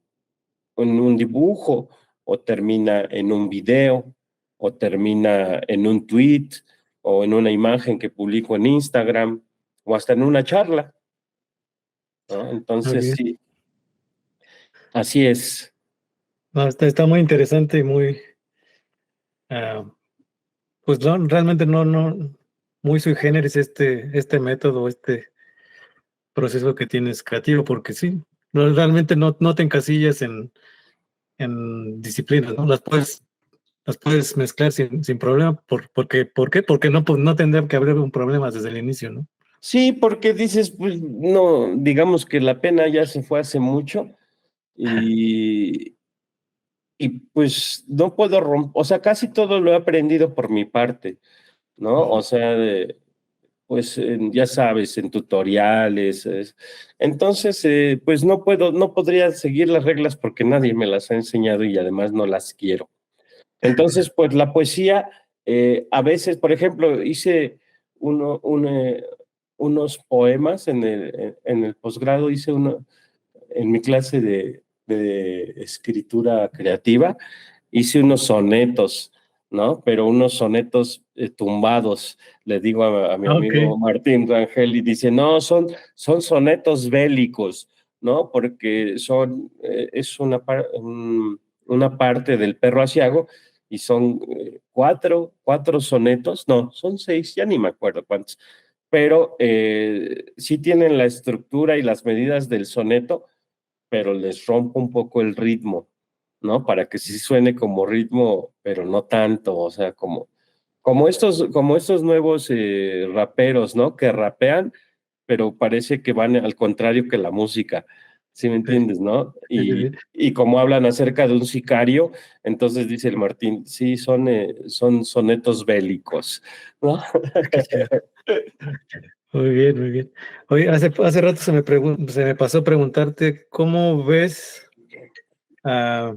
un dibujo, o termina en un video, o termina en un tweet, o en una imagen que publico en Instagram, o hasta en una charla, ¿no? Muy Entonces, bien. sí, así es. No, está muy interesante y muy, ah, pues no, realmente muy sui generis este método, este proceso que tienes creativo, porque sí, realmente no te encasillas en disciplinas, ¿no? Las puedes mezclar sin problema. ¿Por qué? Porque no, pues, no tendría que haber un problema desde el inicio, ¿no? Sí, porque dices, pues no, digamos que la pena ya se fue hace mucho, y, y pues no puedo romper, o sea, casi todo lo he aprendido por mi parte, ¿no? O Ujú. sea, pues ya sabes, en tutoriales. Entonces, pues no podría seguir las reglas porque nadie me las ha enseñado y además no las quiero. Entonces, pues la poesía, a veces, por ejemplo, hice uno, unos poemas en el posgrado, hice uno en mi clase de escritura creativa, hice unos sonetos, ¿no? Pero unos sonetos tumbados. Le digo a mi Ah, ok. amigo Martín Rangel y dice, no, son sonetos bélicos, ¿no? Porque es una parte del perro aciago, y son cuatro sonetos, no, son 6, ya ni me acuerdo cuántos, pero sí tienen la estructura y las medidas del soneto, pero les rompo un poco el ritmo, ¿no? Para que sí suene como ritmo, pero no tanto, o sea, como estos nuevos raperos, ¿no? Que rapean, pero parece que van al contrario que la música, ¿sí me Sí, entiendes, no? sí, sí, sí. Y como hablan acerca de un sicario, entonces dice el Martín, sí, son sonetos bélicos, ¿no? Qué chido. Muy bien, muy bien. Oye, hace rato se me pasó preguntarte cómo ves ah,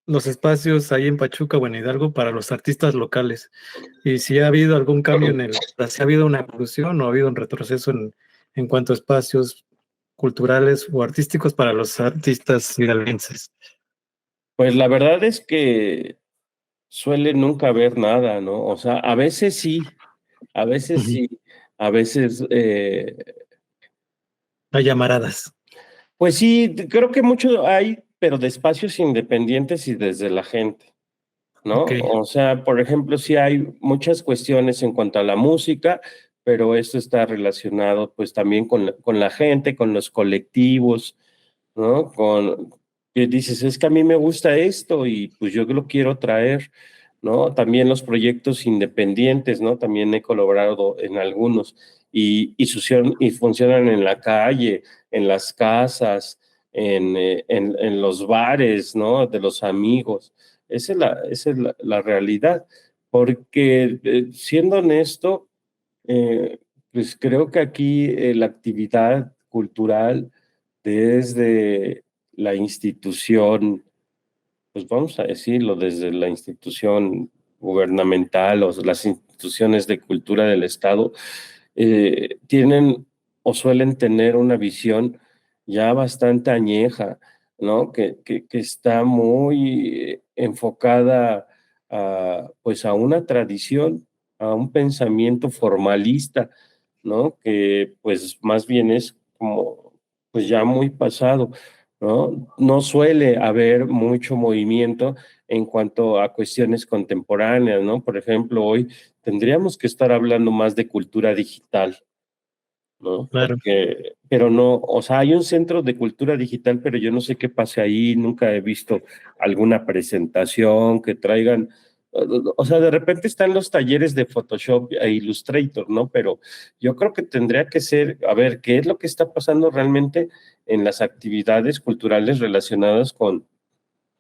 los espacios ahí en Pachuca o en Hidalgo para los artistas locales, y si ha habido algún cambio si ha habido una evolución o ha habido un retroceso en cuanto a espacios culturales o artísticos para los artistas hidalguenses. Pues la verdad es que suele nunca haber nada, ¿no? O sea, a veces sí, a veces Ujú. sí, a veces, Hay llamaradas. pues sí, creo que mucho hay, pero de espacios independientes y desde la gente, ¿no? Ok, O sea, por ejemplo, sí hay muchas cuestiones en cuanto a la música, pero esto está relacionado pues también con la gente, con los colectivos, ¿no? Que dices, es que a mí me gusta esto y pues yo lo quiero traer, ¿no? También los proyectos independientes, ¿no? También he colaborado en algunos, y funcionan en la calle, en las casas, en los bares, ¿no? De los amigos. Esa es la realidad, porque siendo honesto, eh, pues creo que aquí la actividad cultural desde la institución, pues vamos a decirlo, desde la institución gubernamental o las instituciones de cultura del Estado, tienen o suelen tener una visión ya bastante añeja, ¿no? Que está muy enfocada pues a una tradición, a un pensamiento formalista, ¿no? Que pues más bien es como pues ya muy pasado, ¿no? No suele haber mucho movimiento en cuanto a cuestiones contemporáneas, ¿no? Por ejemplo, hoy tendríamos que estar hablando más de cultura digital, ¿no? Claro. Pero no, o sea, hay un centro de cultura digital, pero yo no sé qué pase ahí, nunca he visto alguna presentación que traigan, o sea, de repente están los talleres de Photoshop e Illustrator, ¿no? Pero yo creo que tendría que ser, a ver, ¿qué es lo que está pasando realmente en las actividades culturales relacionadas con,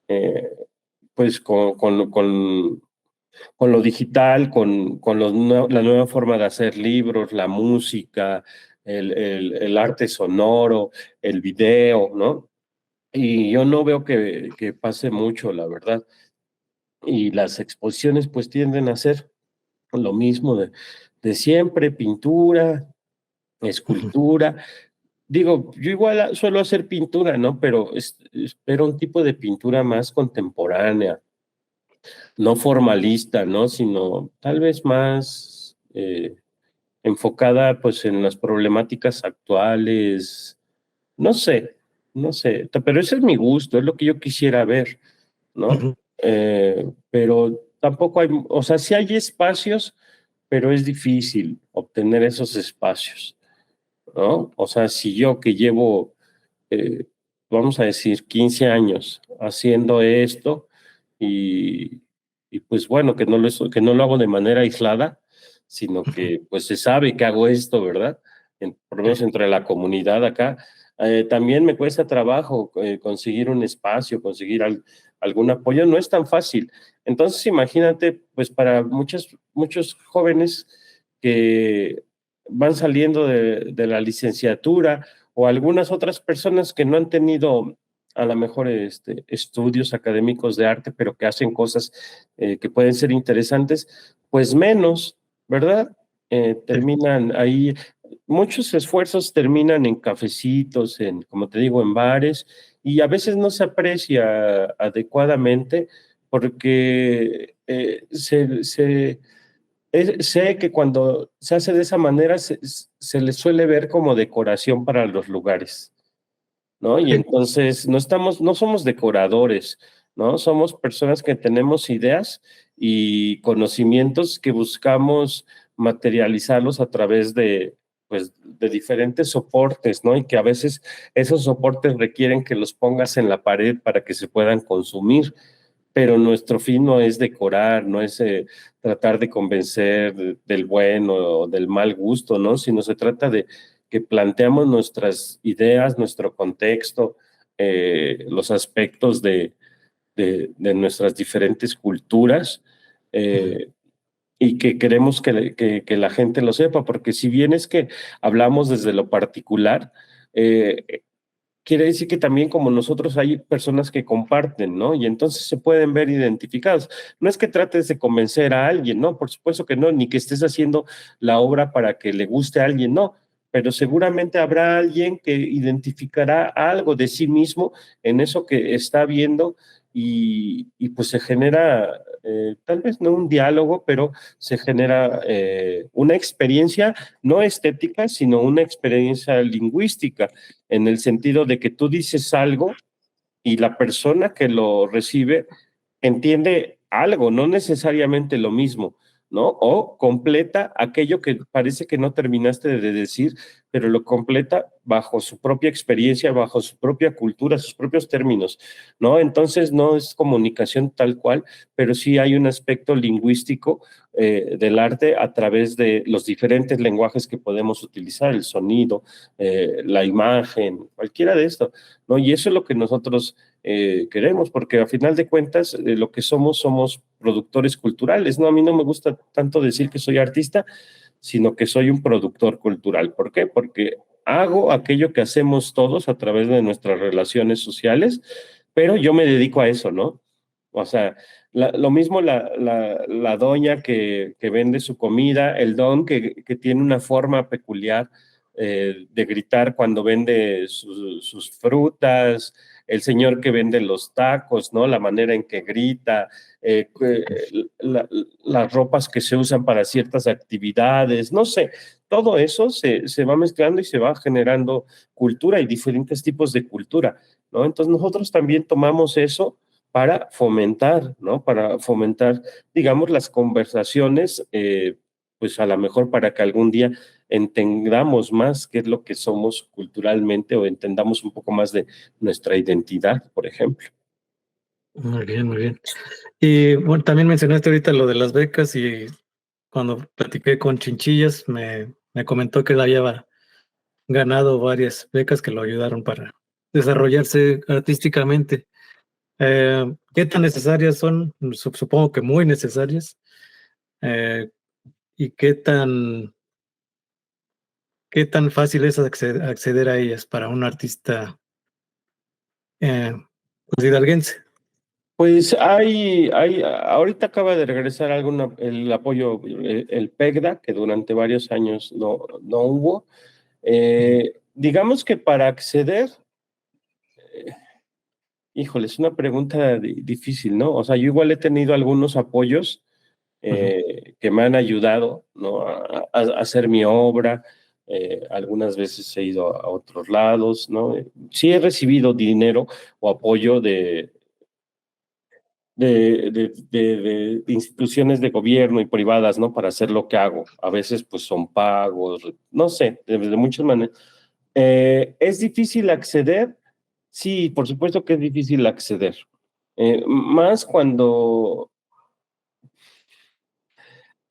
eh, pues, con lo digital, con la nueva forma de hacer libros, la música, el arte sonoro, el video, ¿no? Y yo no veo que pase mucho, la verdad. Y las exposiciones pues tienden a ser lo mismo de siempre, pintura, escultura. Digo, yo igual suelo hacer pintura, ¿no? Pero espero un tipo de pintura más contemporánea, no formalista, ¿no? Sino tal vez más enfocada pues en las problemáticas actuales, no sé, no sé, pero ese es mi gusto, es lo que yo quisiera ver, ¿no? Ujú. Pero tampoco hay, o sea, sí hay espacios, pero es difícil obtener esos espacios, ¿no? O sea, si yo que llevo, eh, vamos a decir, 15 años haciendo esto y, y pues bueno, que no lo hago de manera aislada, sino Ujú. que pues se sabe que hago esto, ¿verdad? Por lo menos entre la comunidad acá. También me cuesta trabajo conseguir un espacio, conseguir algún apoyo, no es tan fácil. Entonces, imagínate, pues para muchos jóvenes que van saliendo de la licenciatura o algunas otras personas que no han tenido a lo mejor estudios académicos de arte, pero que hacen cosas que pueden ser interesantes, pues menos, ¿verdad? Sí. Terminan ahí, muchos esfuerzos terminan en cafecitos, como te digo, en bares, y a veces no se aprecia adecuadamente porque sé que cuando se hace de esa manera se le suele ver como decoración para los lugares, ¿no? Y Sí. entonces no somos decoradores, ¿no? Somos personas que tenemos ideas y conocimientos que buscamos materializarlos a través pues, de diferentes soportes, ¿no? Y que a veces esos soportes requieren que los pongas en la pared para que se puedan consumir, pero nuestro fin no es decorar, no es tratar de convencer del buen o del mal gusto, ¿no? Sino se trata de que planteamos nuestras ideas, nuestro contexto, los aspectos de nuestras diferentes culturas, Ujú. eh, y que queremos que la gente lo sepa, porque si bien es que hablamos desde lo particular, quiere decir que también como nosotros hay personas que comparten, ¿no? Y entonces se pueden ver identificados. No es que trates de convencer a alguien, ¿no? Por supuesto que no, ni que estés haciendo la obra para que le guste a alguien, no. Pero seguramente habrá alguien que identificará algo de sí mismo en eso que está viendo y pues se genera, tal vez no un diálogo, pero se genera una experiencia no estética, sino una experiencia lingüística en el sentido de que tú dices algo y la persona que lo recibe entiende algo, no necesariamente lo mismo, ¿no? O completa aquello que parece que no terminaste de decir, pero lo completa bajo su propia experiencia, bajo su propia cultura, sus propios términos, ¿no? Entonces no es comunicación tal cual, pero sí hay un aspecto lingüístico del arte a través de los diferentes lenguajes que podemos utilizar, el sonido, la imagen, cualquiera de esto, ¿no? Y eso es lo que nosotros queremos, porque a final de cuentas lo que somos productores culturales, ¿no? A mí no me gusta tanto decir que soy artista, sino que soy un productor cultural. ¿Por qué? Porque hago aquello que hacemos todos a través de nuestras relaciones sociales, pero yo me dedico a eso, ¿no? O sea, lo mismo la doña que vende su comida, el don que tiene una forma peculiar de gritar cuando vende sus frutas, el señor que vende los tacos, ¿no? La manera en que grita, las ropas que se usan para ciertas actividades, no sé, todo eso se va mezclando y se va generando cultura y diferentes tipos de cultura, ¿no? Entonces nosotros también tomamos eso para fomentar, ¿no? Para fomentar, digamos, las conversaciones, pues a lo mejor para que algún día entendamos más qué es lo que somos culturalmente o entendamos un poco más de nuestra identidad, por ejemplo. Muy bien, muy bien. Y bueno, también mencionaste ahorita lo de las becas y cuando platiqué con Chinchillas me comentó que él había ganado varias becas que lo ayudaron para desarrollarse artísticamente. ¿Qué tan necesarias son? Supongo que muy necesarias. Eh, ¿Y qué tan fácil es acceder a ellas para un artista eh, pues, hidalguense? Pues ahorita acaba de regresar el apoyo, el PEGDA, que durante varios años no hubo. Digamos que para acceder, híjole, es una pregunta difícil, ¿no? O sea, yo igual he tenido algunos apoyos que me han ayudado, ¿no? A hacer mi obra. Algunas veces he ido a otros lados, ¿no? Sí he recibido dinero o apoyo de instituciones de gobierno y privadas, ¿no? Para hacer lo que hago. A veces, pues, son pagos, no sé, de muchas maneras. ¿Es difícil acceder? Sí, por supuesto que es difícil acceder. Más cuando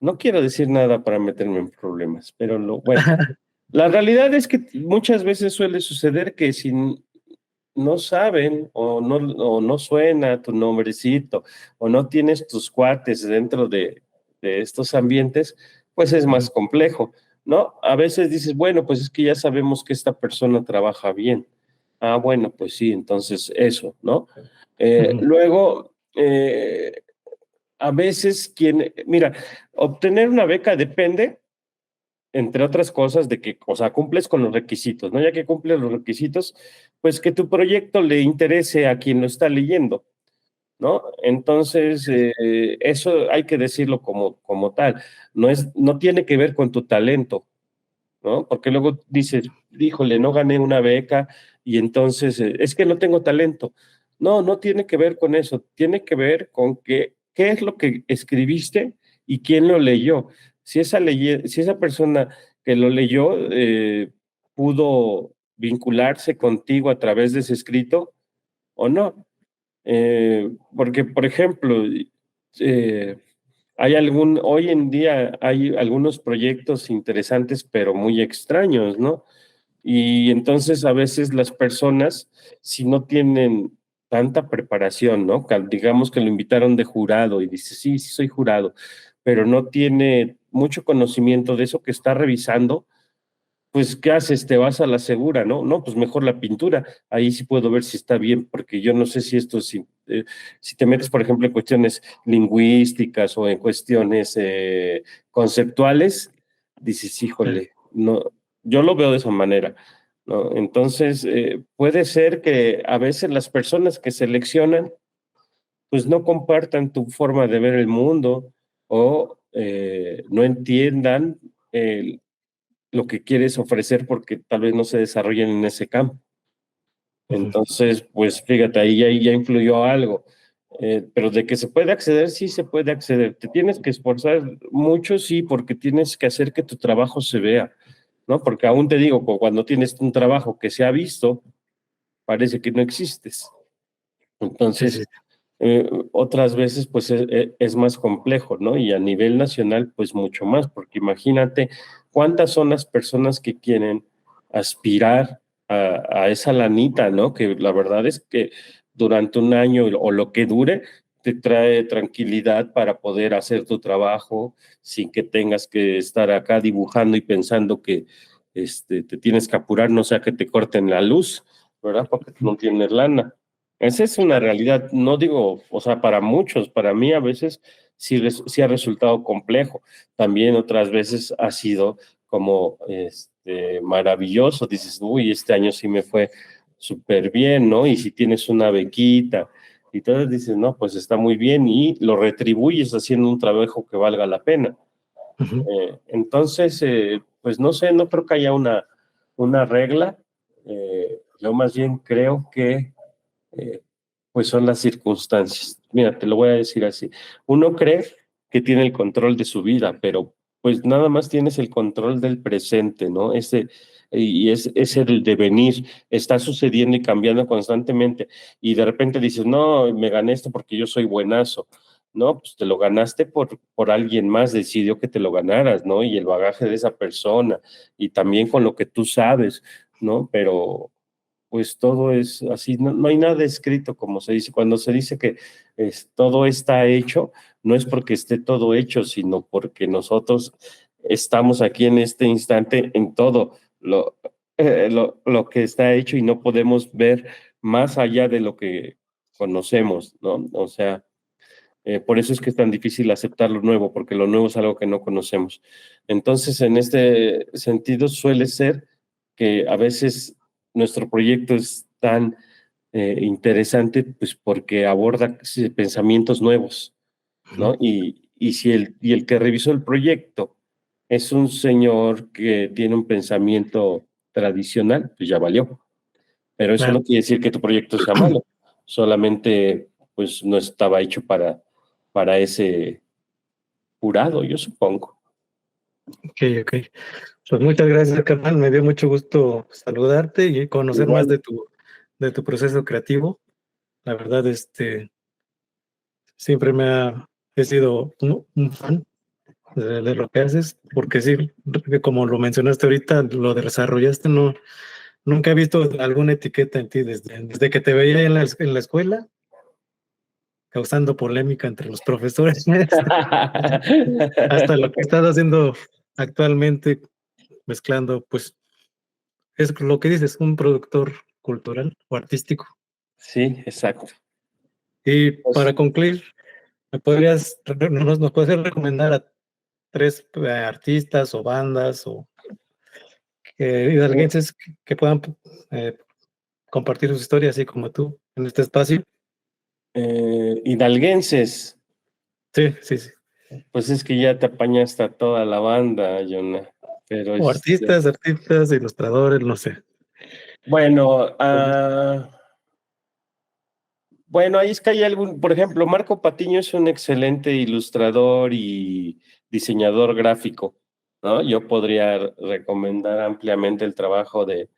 no quiero decir nada para meterme en problemas, pero bueno, la realidad es que muchas veces suele suceder que si no saben o no suena tu nombrecito o no tienes tus cuates dentro de estos ambientes, pues es más complejo, ¿no? A veces dices, bueno, pues es que ya sabemos que esta persona trabaja bien. Ah, bueno, pues sí, entonces eso, ¿no? Luego, a veces mira, obtener una beca depende, entre otras cosas, de que, o sea, cumples con los requisitos, ¿no? Ya que cumples los requisitos, pues que tu proyecto le interese a quien lo está leyendo, ¿no? Entonces, eso hay que decirlo como tal. No tiene que ver con tu talento, ¿no? Porque luego dices, híjole, no gané una beca y entonces es que no tengo talento. No, no tiene que ver con eso, tiene que ver con qué es lo que escribiste y quién lo leyó. Si esa persona que lo leyó pudo vincularse contigo a través de ese escrito o no. Porque, por ejemplo, eh, hoy en día hay algunos proyectos interesantes, pero muy extraños, ¿no? Y entonces a veces las personas, si no tienen tanta preparación, ¿no? Digamos que lo invitaron de jurado y dice, sí, sí soy jurado, pero no tiene mucho conocimiento de eso que está revisando, pues, ¿qué haces? Te vas a la segura, ¿no? No, pues mejor la pintura. Ahí sí puedo ver si está bien, porque yo no sé si si te metes, por ejemplo, en cuestiones lingüísticas o en cuestiones conceptuales, dices, híjole, no, yo lo veo de esa manera, ¿no? Entonces, puede ser que a veces las personas que seleccionan, pues no compartan tu forma de ver el mundo o no entiendan lo que quieres ofrecer porque tal vez no se desarrollen en ese campo. Entonces, pues fíjate, ahí ya influyó algo. Pero de que se puede acceder, sí se puede acceder. Te tienes que esforzar mucho, sí, porque tienes que hacer que tu trabajo se vea, ¿no? Porque aún te digo, cuando tienes un trabajo que se ha visto, parece que no existes. Sí, sí. Entonces, otras veces, pues es más complejo, ¿no? Y a nivel nacional, pues mucho más, porque imagínate cuántas son las personas que quieren aspirar a esa lanita, ¿no? Que la verdad es que durante un año o lo que dure, te trae tranquilidad para poder hacer tu trabajo sin que tengas que estar acá dibujando y pensando que te tienes que apurar, no sea que te corten la luz, ¿verdad? Porque no tienes lana. Esa es una realidad, no digo, o sea, para muchos, para mí a veces sí ha resultado complejo, también otras veces ha sido como maravilloso, dices, uy, este año sí me fue súper bien, ¿no? Y si tienes una bequita y todos dices, no, pues está muy bien y lo retribuyes haciendo un trabajo que valga la pena. Ujú. Entonces, pues no sé, no creo que haya una regla. Yo más bien creo que pues son las circunstancias. Mira, te lo voy a decir así. Uno cree que tiene el control de su vida, pero pues nada más tienes el control del presente, ¿no? Ese del devenir está sucediendo y cambiando constantemente. Y de repente dices, no, me gané esto porque yo soy buenazo. No, pues te lo ganaste por alguien más, decidió que te lo ganaras, ¿no? Y el bagaje de esa persona, y también con lo que tú sabes, ¿no? Pero pues todo es así, no hay nada escrito, como se dice. Cuando se dice que todo está hecho, no es porque esté todo hecho, sino porque nosotros estamos aquí en este instante en todo lo que está hecho y no podemos ver más allá de lo que conocemos, ¿no? O sea, por eso es que es tan difícil aceptar lo nuevo, porque lo nuevo es algo que no conocemos. Entonces, en este sentido, suele ser que a veces nuestro proyecto es tan interesante, pues porque aborda pensamientos nuevos, ¿no? Ujú. Y el que revisó el proyecto es un señor que tiene un pensamiento tradicional, pues ya valió. Pero eso Claro. no quiere decir que tu proyecto sea malo, solamente pues no estaba hecho para ese jurado, yo supongo. Ok, ok. Pues muchas gracias, carnal. Me dio mucho gusto saludarte y conocer más Igual, de tu proceso creativo. La verdad, siempre he sido un fan de lo que haces, porque sí, como lo mencionaste ahorita, lo desarrollaste, no, nunca he visto alguna etiqueta en ti desde que te veía en la escuela, causando polémica entre los profesores, hasta lo que estás haciendo actualmente, mezclando, pues, es lo que dices, un productor cultural o artístico. sí, exacto. Y Pues, para concluir, nos puedes recomendar a tres artistas o bandas o hidalguenses que puedan eh, compartir sus historias, así como tú, en este espacio? hidalguenses, Sí, sí, sí. pues es que ya te apañaste a toda la banda, Jonah. Pero O artistas, ilustradores, no sé. bueno, bueno, ahí es que hay algún, por ejemplo, Marco Patiño es un excelente ilustrador y diseñador gráfico, ¿no? Yo podría recomendar ampliamente el trabajo de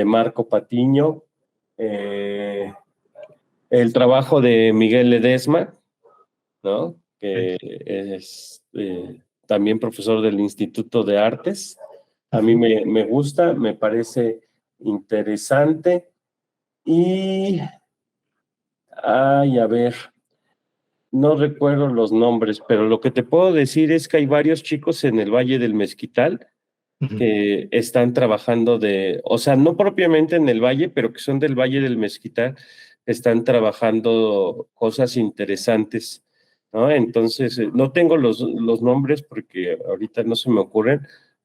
Marco Patiño, el trabajo de Miguel Ledesma, ¿no? Ok. Que es también profesor del Instituto de Artes. A mí Ujú. me gusta, me parece interesante y, ay, a ver, no recuerdo los nombres, pero lo que te puedo decir es que hay varios chicos en el Valle del Mezquital Ujú. que están trabajando o sea, no propiamente en el valle, pero que son del Valle del Mezquital, están trabajando cosas interesantes, ¿no? Entonces, no tengo los nombres porque ahorita no se me ocurren,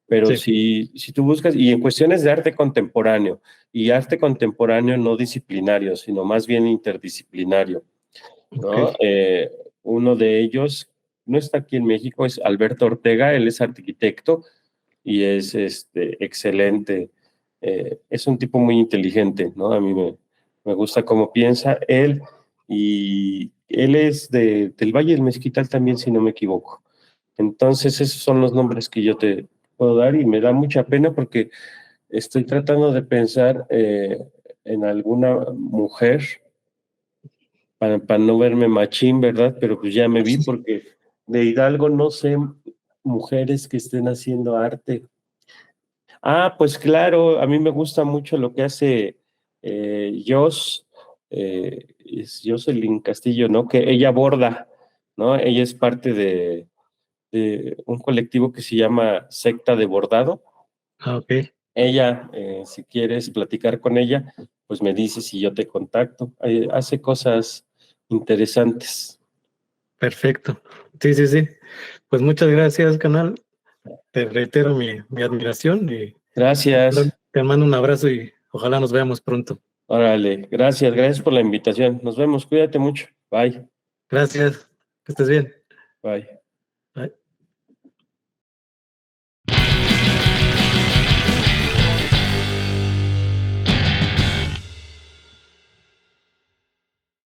pero Sí, si tú buscas, y en cuestiones de arte contemporáneo no disciplinario, sino más bien interdisciplinario, ok. ¿no? Uno de ellos no está aquí en México, es Alberto Ortega, él es arquitecto y es excelente. Es un tipo muy inteligente, ¿no? A mí me gusta cómo piensa él y él es del Valle del Mezquital también, si no me equivoco. Entonces, esos son los nombres que yo te puedo dar y me da mucha pena porque estoy tratando de pensar en alguna mujer para no verme machín, ¿verdad? Pero pues ya me vi porque de Hidalgo no sé mujeres que estén haciendo arte. Ah, pues claro, a mí me gusta mucho lo que hace es Jocelyn Castillo, ¿no? Que ella borda, ¿no? Ella es parte de un colectivo que se llama Secta de Bordado. Ah, ok. Ella, si quieres platicar con ella, pues me dices y yo te contacto. Hace cosas interesantes. Perfecto. Sí, sí, sí. Pues muchas gracias, canal. Te reitero mi admiración y Gracias. te mando un abrazo y ojalá nos veamos pronto. Órale, gracias por la invitación. Nos vemos, cuídate mucho. Bye. Gracias, que estés bien. Bye. Bye.